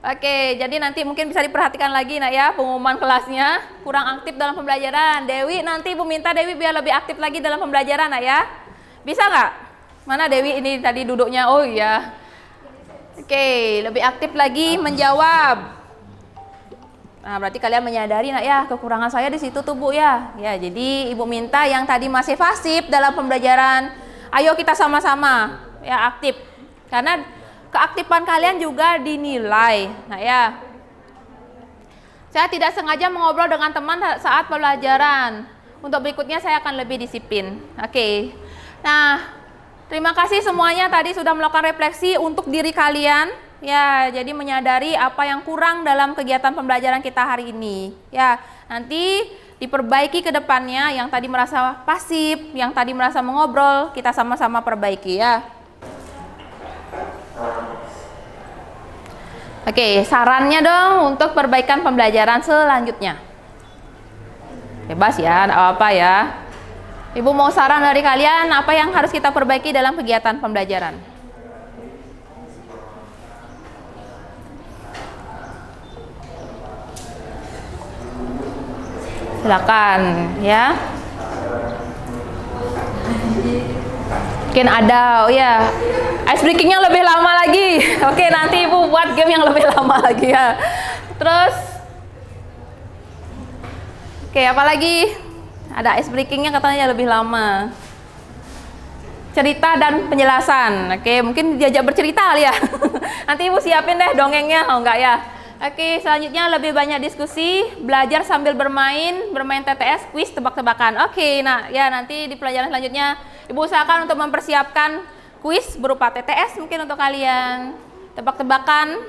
Oke, jadi nanti mungkin bisa diperhatikan lagi nak ya, pengumuman kelasnya kurang aktif dalam pembelajaran. Dewi, nanti Ibu minta Dewi biar lebih aktif lagi dalam pembelajaran nak ya. Bisa nggak? Mana Dewi ini tadi duduknya? Oh iya. Oke, lebih aktif lagi menjawab. Nah, berarti kalian menyadari nak ya, kekurangan saya di situ tuh Bu ya. Ya, jadi Ibu minta yang tadi masih pasif dalam pembelajaran, ayo kita sama-sama ya aktif. Karena keaktifan kalian juga dinilai. Nah ya, saya tidak sengaja mengobrol dengan teman saat pembelajaran. Untuk berikutnya saya akan lebih disiplin. Oke. Nah, terima kasih semuanya tadi sudah melakukan refleksi untuk diri kalian. Ya, jadi menyadari apa yang kurang dalam kegiatan pembelajaran kita hari ini. Ya, nanti diperbaiki ke depannya. Yang tadi merasa pasif, yang tadi merasa mengobrol, kita sama-sama perbaiki ya. Oke, sarannya dong untuk perbaikan pembelajaran selanjutnya. Bebas ya, enggak apa-apa ya. Ibu mau saran dari kalian apa yang harus kita perbaiki dalam kegiatan pembelajaran. Silakan ya. Mungkin ada, oh ya, ice breakingnya lebih lama lagi. Oke, nanti Ibu buat game yang lebih lama lagi ya. Terus, oke, apalagi ada ice breakingnya katanya lebih lama. Cerita dan penjelasan. Oke, mungkin diajak bercerita kali ya. Nanti Ibu siapin deh dongengnya, oh enggak ya? Oke, selanjutnya lebih banyak diskusi, belajar sambil bermain TTS, kuis, tebak-tebakan. Oke, nah ya nanti di pelajaran selanjutnya Ibu usahakan untuk mempersiapkan kuis berupa TTS mungkin untuk kalian, tebak-tebakan.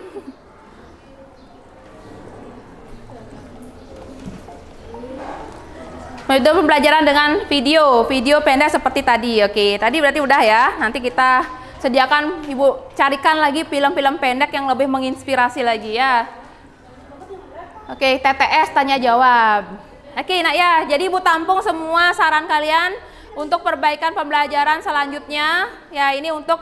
Metode pembelajaran dengan video pendek seperti tadi. Oke, tadi berarti udah ya. Nanti kita sediakan, Ibu carikan lagi film-film pendek yang lebih menginspirasi lagi ya. Oke, TTS tanya jawab. Oke, nak ya. Jadi Ibu tampung semua saran kalian untuk perbaikan pembelajaran selanjutnya. Ya, ini untuk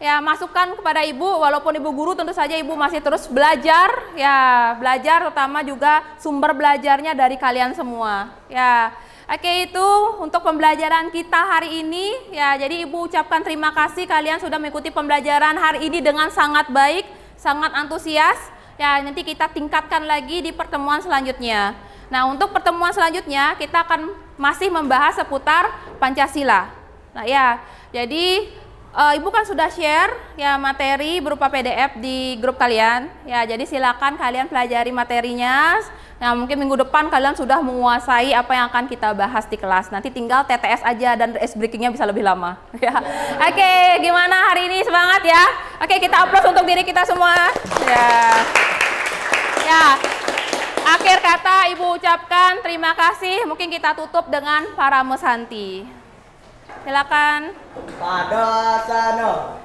ya masukan kepada Ibu, walaupun Ibu guru tentu saja Ibu masih terus belajar. Ya, belajar terutama juga sumber belajarnya dari kalian semua. Ya. Oke, itu untuk pembelajaran kita hari ini. Ya, jadi Ibu ucapkan terima kasih kalian sudah mengikuti pembelajaran hari ini dengan sangat baik, sangat antusias. Ya, nanti kita tingkatkan lagi di pertemuan selanjutnya. Nah, untuk pertemuan selanjutnya kita akan masih membahas seputar Pancasila. Nah, ya, jadi Ibu kan sudah share ya materi berupa PDF di grup kalian. Ya, jadi silakan kalian pelajari materinya. Nah, mungkin minggu depan kalian sudah menguasai apa yang akan kita bahas di kelas. Nanti tinggal TTS aja dan ice breakingnya bisa lebih lama. Ya. Oke, gimana hari ini, semangat ya? Oke, kita aplaus untuk diri kita semua. Ya. Akhir kata Ibu ucapkan terima kasih. Mungkin kita tutup dengan Parame Santi. Silakan. Pada sana.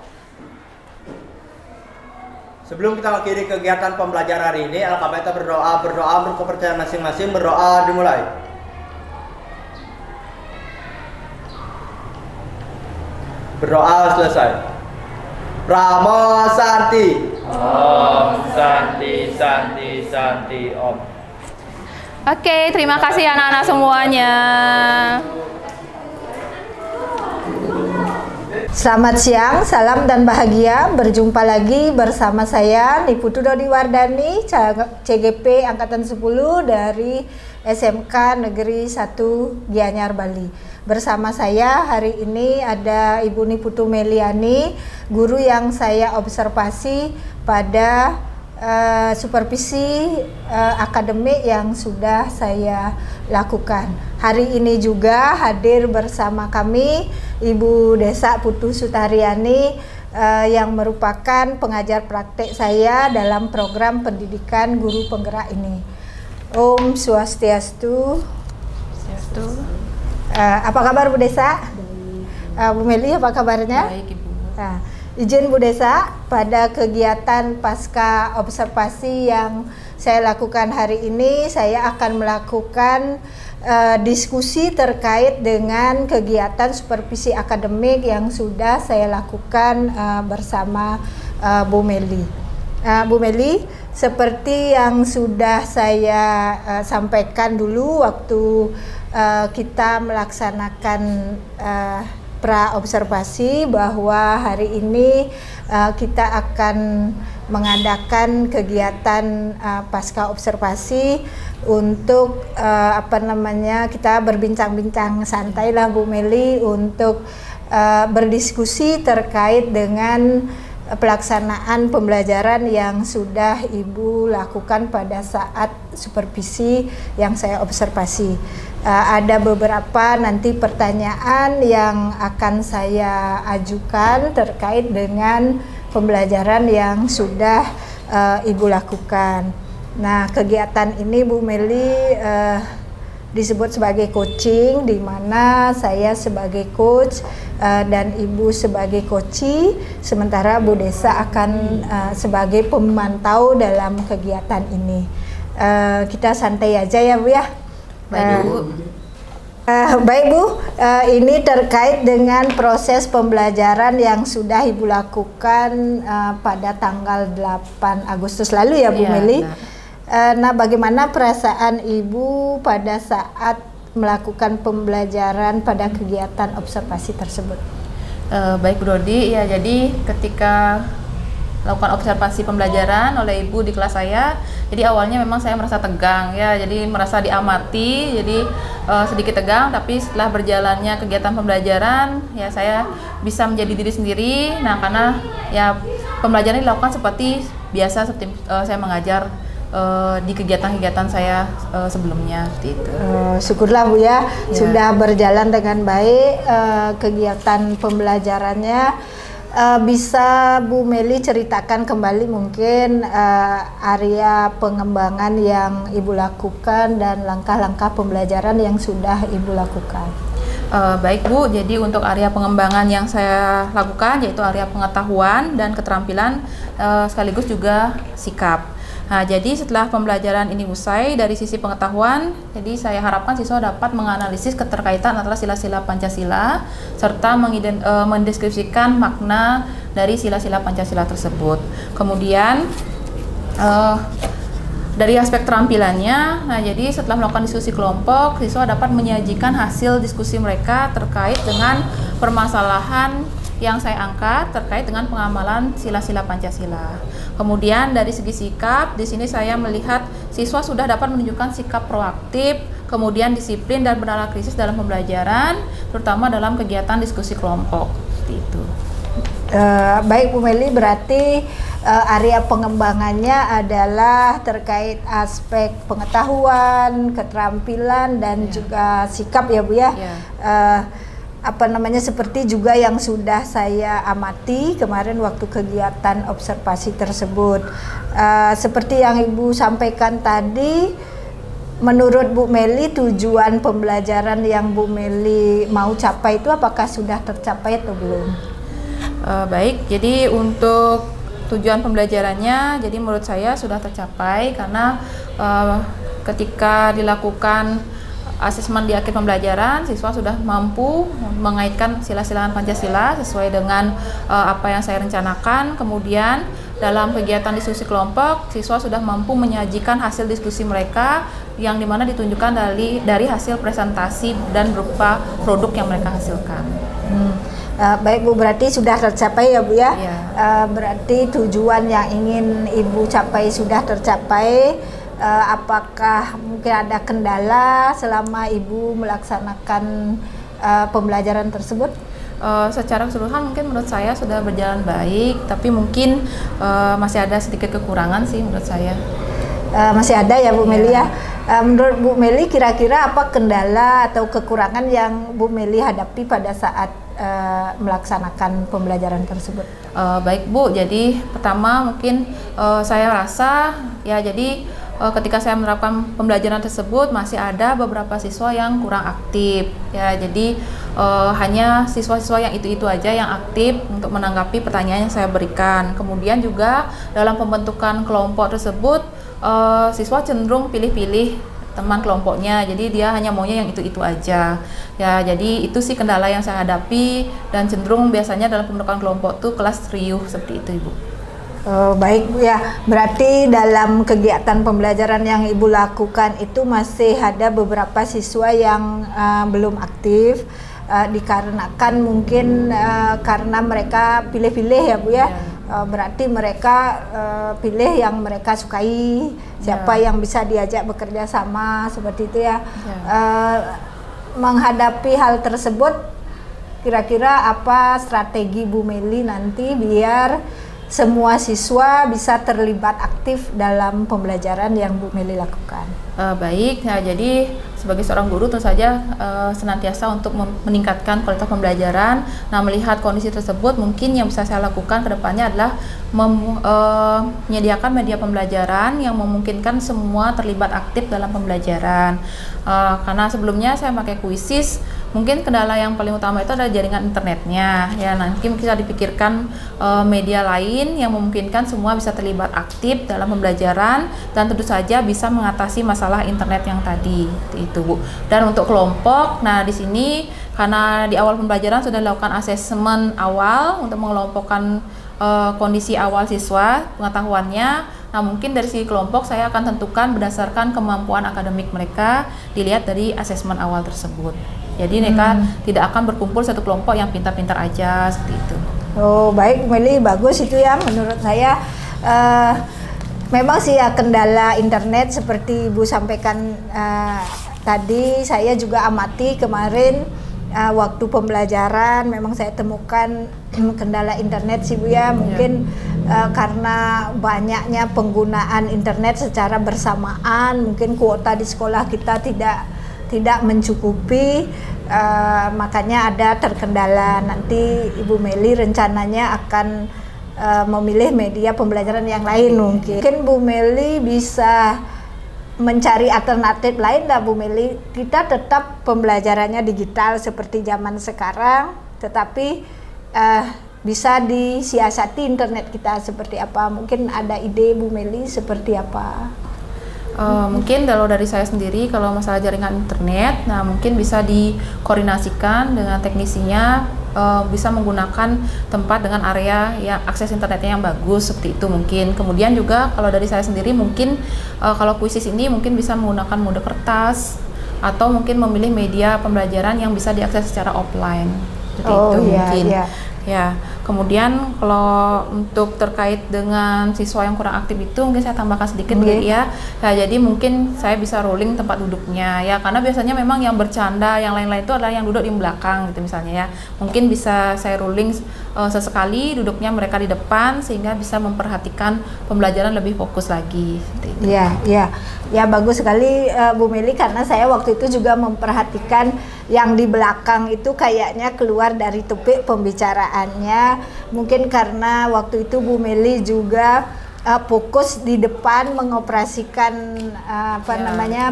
Sebelum kita akhiri kegiatan pembelajaran hari ini, alhamdulillah kita berdoa menurut kepercayaan masing-masing. Berdoa dimulai. Berdoa selesai. Parame Santi. Om Santi Santi Santi Om. Oke, terima kasih anak-anak semuanya. Selamat siang, salam dan bahagia. Berjumpa lagi bersama saya Niputu Dodi Wardani, CGP Angkatan 10 dari SMK Negeri 1 Gianyar, Bali. Bersama saya hari ini ada Ibu Niputu Meliani, guru yang saya observasi pada supervisi akademik yang sudah saya lakukan. Hari ini juga hadir bersama kami Ibu Desa Putu Sutariani yang merupakan pengajar praktek saya dalam program pendidikan guru penggerak ini. Om Swastiastu. Apa kabar Bu Desa? Bu Meli, apa kabarnya? Baik, Ibu. Izin Bu Desa, pada kegiatan pasca observasi yang saya lakukan hari ini, saya akan melakukan diskusi terkait dengan kegiatan supervisi akademik yang sudah saya lakukan bersama Bu Meli. Bu Meli, seperti yang sudah saya sampaikan dulu waktu kita melaksanakan pra-observasi, bahwa hari ini kita akan mengadakan kegiatan pasca observasi untuk kita berbincang-bincang santai lah Bu Meli untuk berdiskusi terkait dengan pelaksanaan pembelajaran yang sudah Ibu lakukan pada saat supervisi yang saya observasi. Ada beberapa nanti pertanyaan yang akan saya ajukan terkait dengan pembelajaran yang sudah Ibu lakukan. Nah, kegiatan ini Bu Meli disebut sebagai coaching, di mana saya sebagai coach dan Ibu sebagai coachee, sementara Bu Desa akan sebagai pemantau dalam kegiatan ini. Kita santai aja ya Bu ya. Baik, Bu. Baik Bu, ini terkait dengan proses pembelajaran yang sudah Ibu lakukan pada tanggal 8 Agustus lalu ya Bu Meli. Nah, bagaimana perasaan Ibu pada saat melakukan pembelajaran pada kegiatan observasi tersebut? Baik Bu Dodi, ya jadi ketika lakukan observasi pembelajaran oleh Ibu di kelas saya, jadi awalnya memang saya merasa tegang ya, jadi merasa diamati, jadi sedikit tegang, tapi setelah berjalannya kegiatan pembelajaran ya saya bisa menjadi diri sendiri. Nah, karena ya pembelajaran dilakukan seperti biasa, seperti saya mengajar di kegiatan-kegiatan saya sebelumnya seperti itu. Syukurlah Bu ya, sudah berjalan dengan baik kegiatan pembelajarannya. Bisa Bu Meli ceritakan kembali mungkin area pengembangan yang Ibu lakukan dan langkah-langkah pembelajaran yang sudah Ibu lakukan? Baik Bu, jadi untuk area pengembangan yang saya lakukan yaitu area pengetahuan dan keterampilan sekaligus juga sikap. Nah, jadi setelah pembelajaran ini usai dari sisi pengetahuan, jadi saya harapkan siswa dapat menganalisis keterkaitan antara sila-sila Pancasila serta mendeskripsikan makna dari sila-sila Pancasila tersebut. Kemudian dari aspek terampilannya, nah jadi setelah melakukan diskusi kelompok, siswa dapat menyajikan hasil diskusi mereka terkait dengan permasalahan yang saya angkat terkait dengan pengamalan sila-sila Pancasila. Kemudian dari segi sikap, di sini saya melihat siswa sudah dapat menunjukkan sikap proaktif, kemudian disiplin dan beranalisis dalam pembelajaran, terutama dalam kegiatan diskusi kelompok. Seperti itu. Baik Bu Meli, berarti area pengembangannya adalah terkait aspek pengetahuan, keterampilan dan juga sikap ya Bu ya. Seperti juga yang sudah saya amati kemarin waktu kegiatan observasi tersebut. Seperti yang Ibu sampaikan tadi, menurut Bu Meli tujuan pembelajaran yang Bu Meli mau capai itu apakah sudah tercapai atau belum? Baik, jadi untuk tujuan pembelajarannya, jadi menurut saya sudah tercapai karena ketika dilakukan asesmen di akhir pembelajaran, siswa sudah mampu mengaitkan sila-sila Pancasila sesuai dengan apa yang saya rencanakan. Kemudian dalam kegiatan diskusi kelompok, siswa sudah mampu menyajikan hasil diskusi mereka yang dimana ditunjukkan dari hasil presentasi dan berupa produk yang mereka hasilkan. Baik Bu, berarti sudah tercapai ya Bu ya? Ya. Berarti tujuan yang ingin Ibu capai sudah tercapai. Apakah mungkin ada kendala selama Ibu melaksanakan pembelajaran tersebut? Secara keseluruhan mungkin menurut saya sudah berjalan baik, tapi mungkin masih ada sedikit kekurangan sih menurut saya. Masih ada ya Bu Meli ya. Menurut Bu Meli kira-kira apa kendala atau kekurangan yang Bu Meli hadapi pada saat melaksanakan pembelajaran tersebut? Baik Bu, jadi pertama mungkin saya rasa ya jadi ketika saya menerapkan pembelajaran tersebut masih ada beberapa siswa yang kurang aktif ya, jadi hanya siswa-siswa yang itu aja yang aktif untuk menanggapi pertanyaan yang saya berikan. Kemudian juga dalam pembentukan kelompok tersebut siswa cenderung pilih-pilih teman kelompoknya, jadi dia hanya maunya yang itu aja ya. Jadi itu sih kendala yang saya hadapi, dan cenderung biasanya dalam pembentukan kelompok tuh kelas riuh seperti itu Ibu. Baik Bu ya, berarti dalam kegiatan pembelajaran yang Ibu lakukan itu masih ada beberapa siswa yang belum aktif, dikarenakan mungkin karena mereka pilih-pilih ya Bu ya. Berarti mereka pilih yang mereka sukai, siapa yang bisa diajak bekerja sama seperti itu ya. Menghadapi hal tersebut, kira-kira apa strategi Bu Meli nanti biar semua siswa bisa terlibat aktif dalam pembelajaran yang Bu Meli lakukan? Baik, nah jadi sebagai seorang guru tentu saja senantiasa untuk meningkatkan kualitas pembelajaran. Nah, melihat kondisi tersebut, mungkin yang bisa saya lakukan ke depannya adalah menyediakan media pembelajaran yang memungkinkan semua terlibat aktif dalam pembelajaran. Karena sebelumnya saya pakai Quizizz, mungkin kendala yang paling utama itu adalah jaringan internetnya. Ya, nanti bisa dipikirkan media lain yang memungkinkan semua bisa terlibat aktif dalam pembelajaran, dan tentu saja bisa mengatasi masalah internet yang tadi. Itu Bu. Dan untuk kelompok, nah di sini karena di awal pembelajaran sudah dilakukan asesmen awal untuk mengelompokkan kondisi awal siswa, pengetahuannya. Nah, mungkin dari segi kelompok saya akan tentukan berdasarkan kemampuan akademik mereka, dilihat dari asesmen awal tersebut. Jadi mereka tidak akan berkumpul satu kelompok yang pintar-pintar aja seperti itu. Oh baik Meli, bagus itu ya menurut saya. Memang sih ya kendala internet seperti Ibu sampaikan tadi, saya juga amati kemarin waktu pembelajaran memang saya temukan kendala internet sih Bu ya. Mungkin karena banyaknya penggunaan internet secara bersamaan, mungkin kuota di sekolah kita tidak mencukupi, makanya ada terkendala. Nanti Ibu Meli rencananya akan memilih media pembelajaran yang lain mungkin. Mungkin Bu Meli bisa mencari alternatif lain lah Bu Meli. Kita tetap pembelajarannya digital seperti zaman sekarang, tetapi bisa disiasati internet kita seperti apa. Mungkin ada ide Bu Meli seperti apa? Mungkin kalau dari saya sendiri, kalau masalah jaringan internet, nah mungkin bisa dikoordinasikan dengan teknisinya, bisa menggunakan tempat dengan area yang akses internetnya yang bagus seperti itu mungkin. Kemudian juga kalau dari saya sendiri mungkin kalau Quizizz ini mungkin bisa menggunakan mode kertas atau mungkin memilih media pembelajaran yang bisa diakses secara offline seperti itu mungkin. Ya, kemudian kalau untuk terkait dengan siswa yang kurang aktif itu mungkin saya tambahkan sedikit ya. Nah, jadi mungkin saya bisa rolling tempat duduknya ya, karena biasanya memang yang bercanda yang lain-lain itu adalah yang duduk di belakang gitu misalnya ya. Mungkin bisa saya rolling sesekali duduknya mereka di depan sehingga bisa memperhatikan pembelajaran lebih fokus lagi. Ya bagus sekali Bu Meli, karena saya waktu itu juga memperhatikan yang di belakang itu kayaknya keluar dari topik pembicaraannya. Mungkin karena waktu itu Bu Meli juga fokus di depan mengoperasikan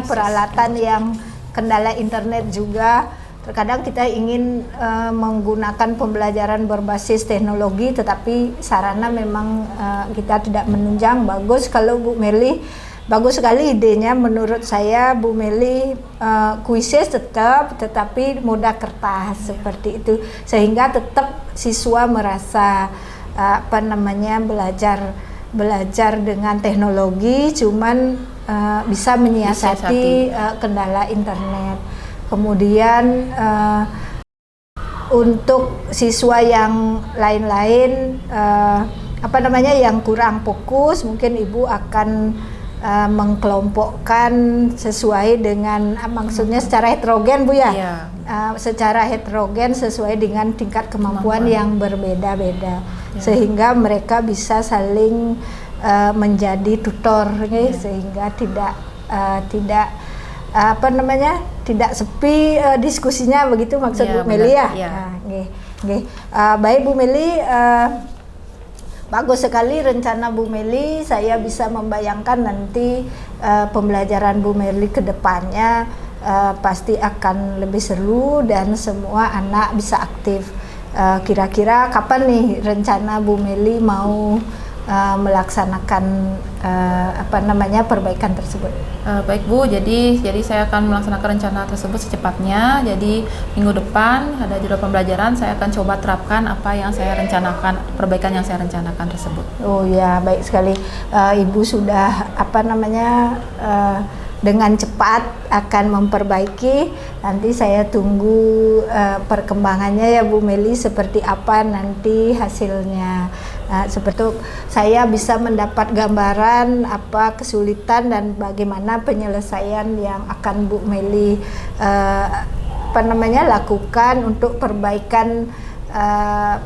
peralatan yang kendala internet juga. Terkadang kita ingin menggunakan pembelajaran berbasis teknologi, tetapi sarana memang kita tidak menunjang. Bagus kalau Bu Meli, bagus sekali idenya menurut saya Bu Meli. Quizizz tetap, tetapi moda kertas seperti itu, sehingga tetap siswa merasa belajar dengan teknologi, cuman bisa menyiasati kendala internet. Kemudian untuk siswa yang lain-lain yang kurang fokus, mungkin Ibu akan mengkelompokkan sesuai dengan maksudnya secara heterogen Bu ya. Secara heterogen sesuai dengan tingkat kemampuan yang berbeda-beda, sehingga mereka bisa saling menjadi tutor sehingga tidak tidak sepi diskusinya, begitu maksud Bu Meli ya. Oke, baik Bu Meli, bagus sekali rencana Bu Meli. Saya bisa membayangkan nanti pembelajaran Bu Meli ke depannya pasti akan lebih seru dan semua anak bisa aktif. Kira-kira kapan nih rencana Bu Meli mau melaksanakan perbaikan tersebut? Baik Bu, jadi saya akan melaksanakan rencana tersebut secepatnya. Jadi minggu depan ada jadwal pembelajaran, saya akan coba terapkan apa yang saya rencanakan, perbaikan yang saya rencanakan tersebut. Oh ya, baik sekali. Ibu sudah dengan cepat akan memperbaiki. Nanti saya tunggu perkembangannya ya Bu Meli, seperti apa nanti hasilnya. Seperti saya bisa mendapat gambaran apa kesulitan dan bagaimana penyelesaian yang akan Bu Meli lakukan untuk perbaikan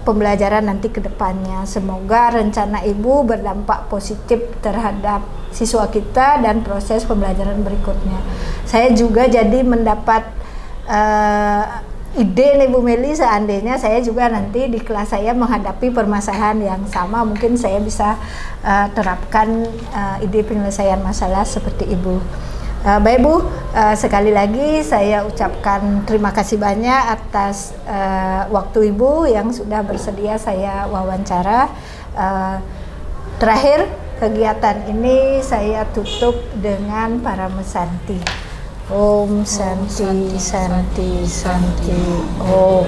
pembelajaran nanti ke depannya. Semoga rencana Ibu berdampak positif terhadap siswa kita dan proses pembelajaran berikutnya. Saya juga jadi mendapat ide nih Bu Meli, seandainya saya juga nanti di kelas saya menghadapi permasalahan yang sama, mungkin saya bisa terapkan ide penyelesaian masalah seperti Ibu. Baik Bu, sekali lagi saya ucapkan terima kasih banyak atas waktu Ibu yang sudah bersedia saya wawancara. Terakhir, kegiatan ini saya tutup dengan Paramesanti. Om Santi Santi Santi Om.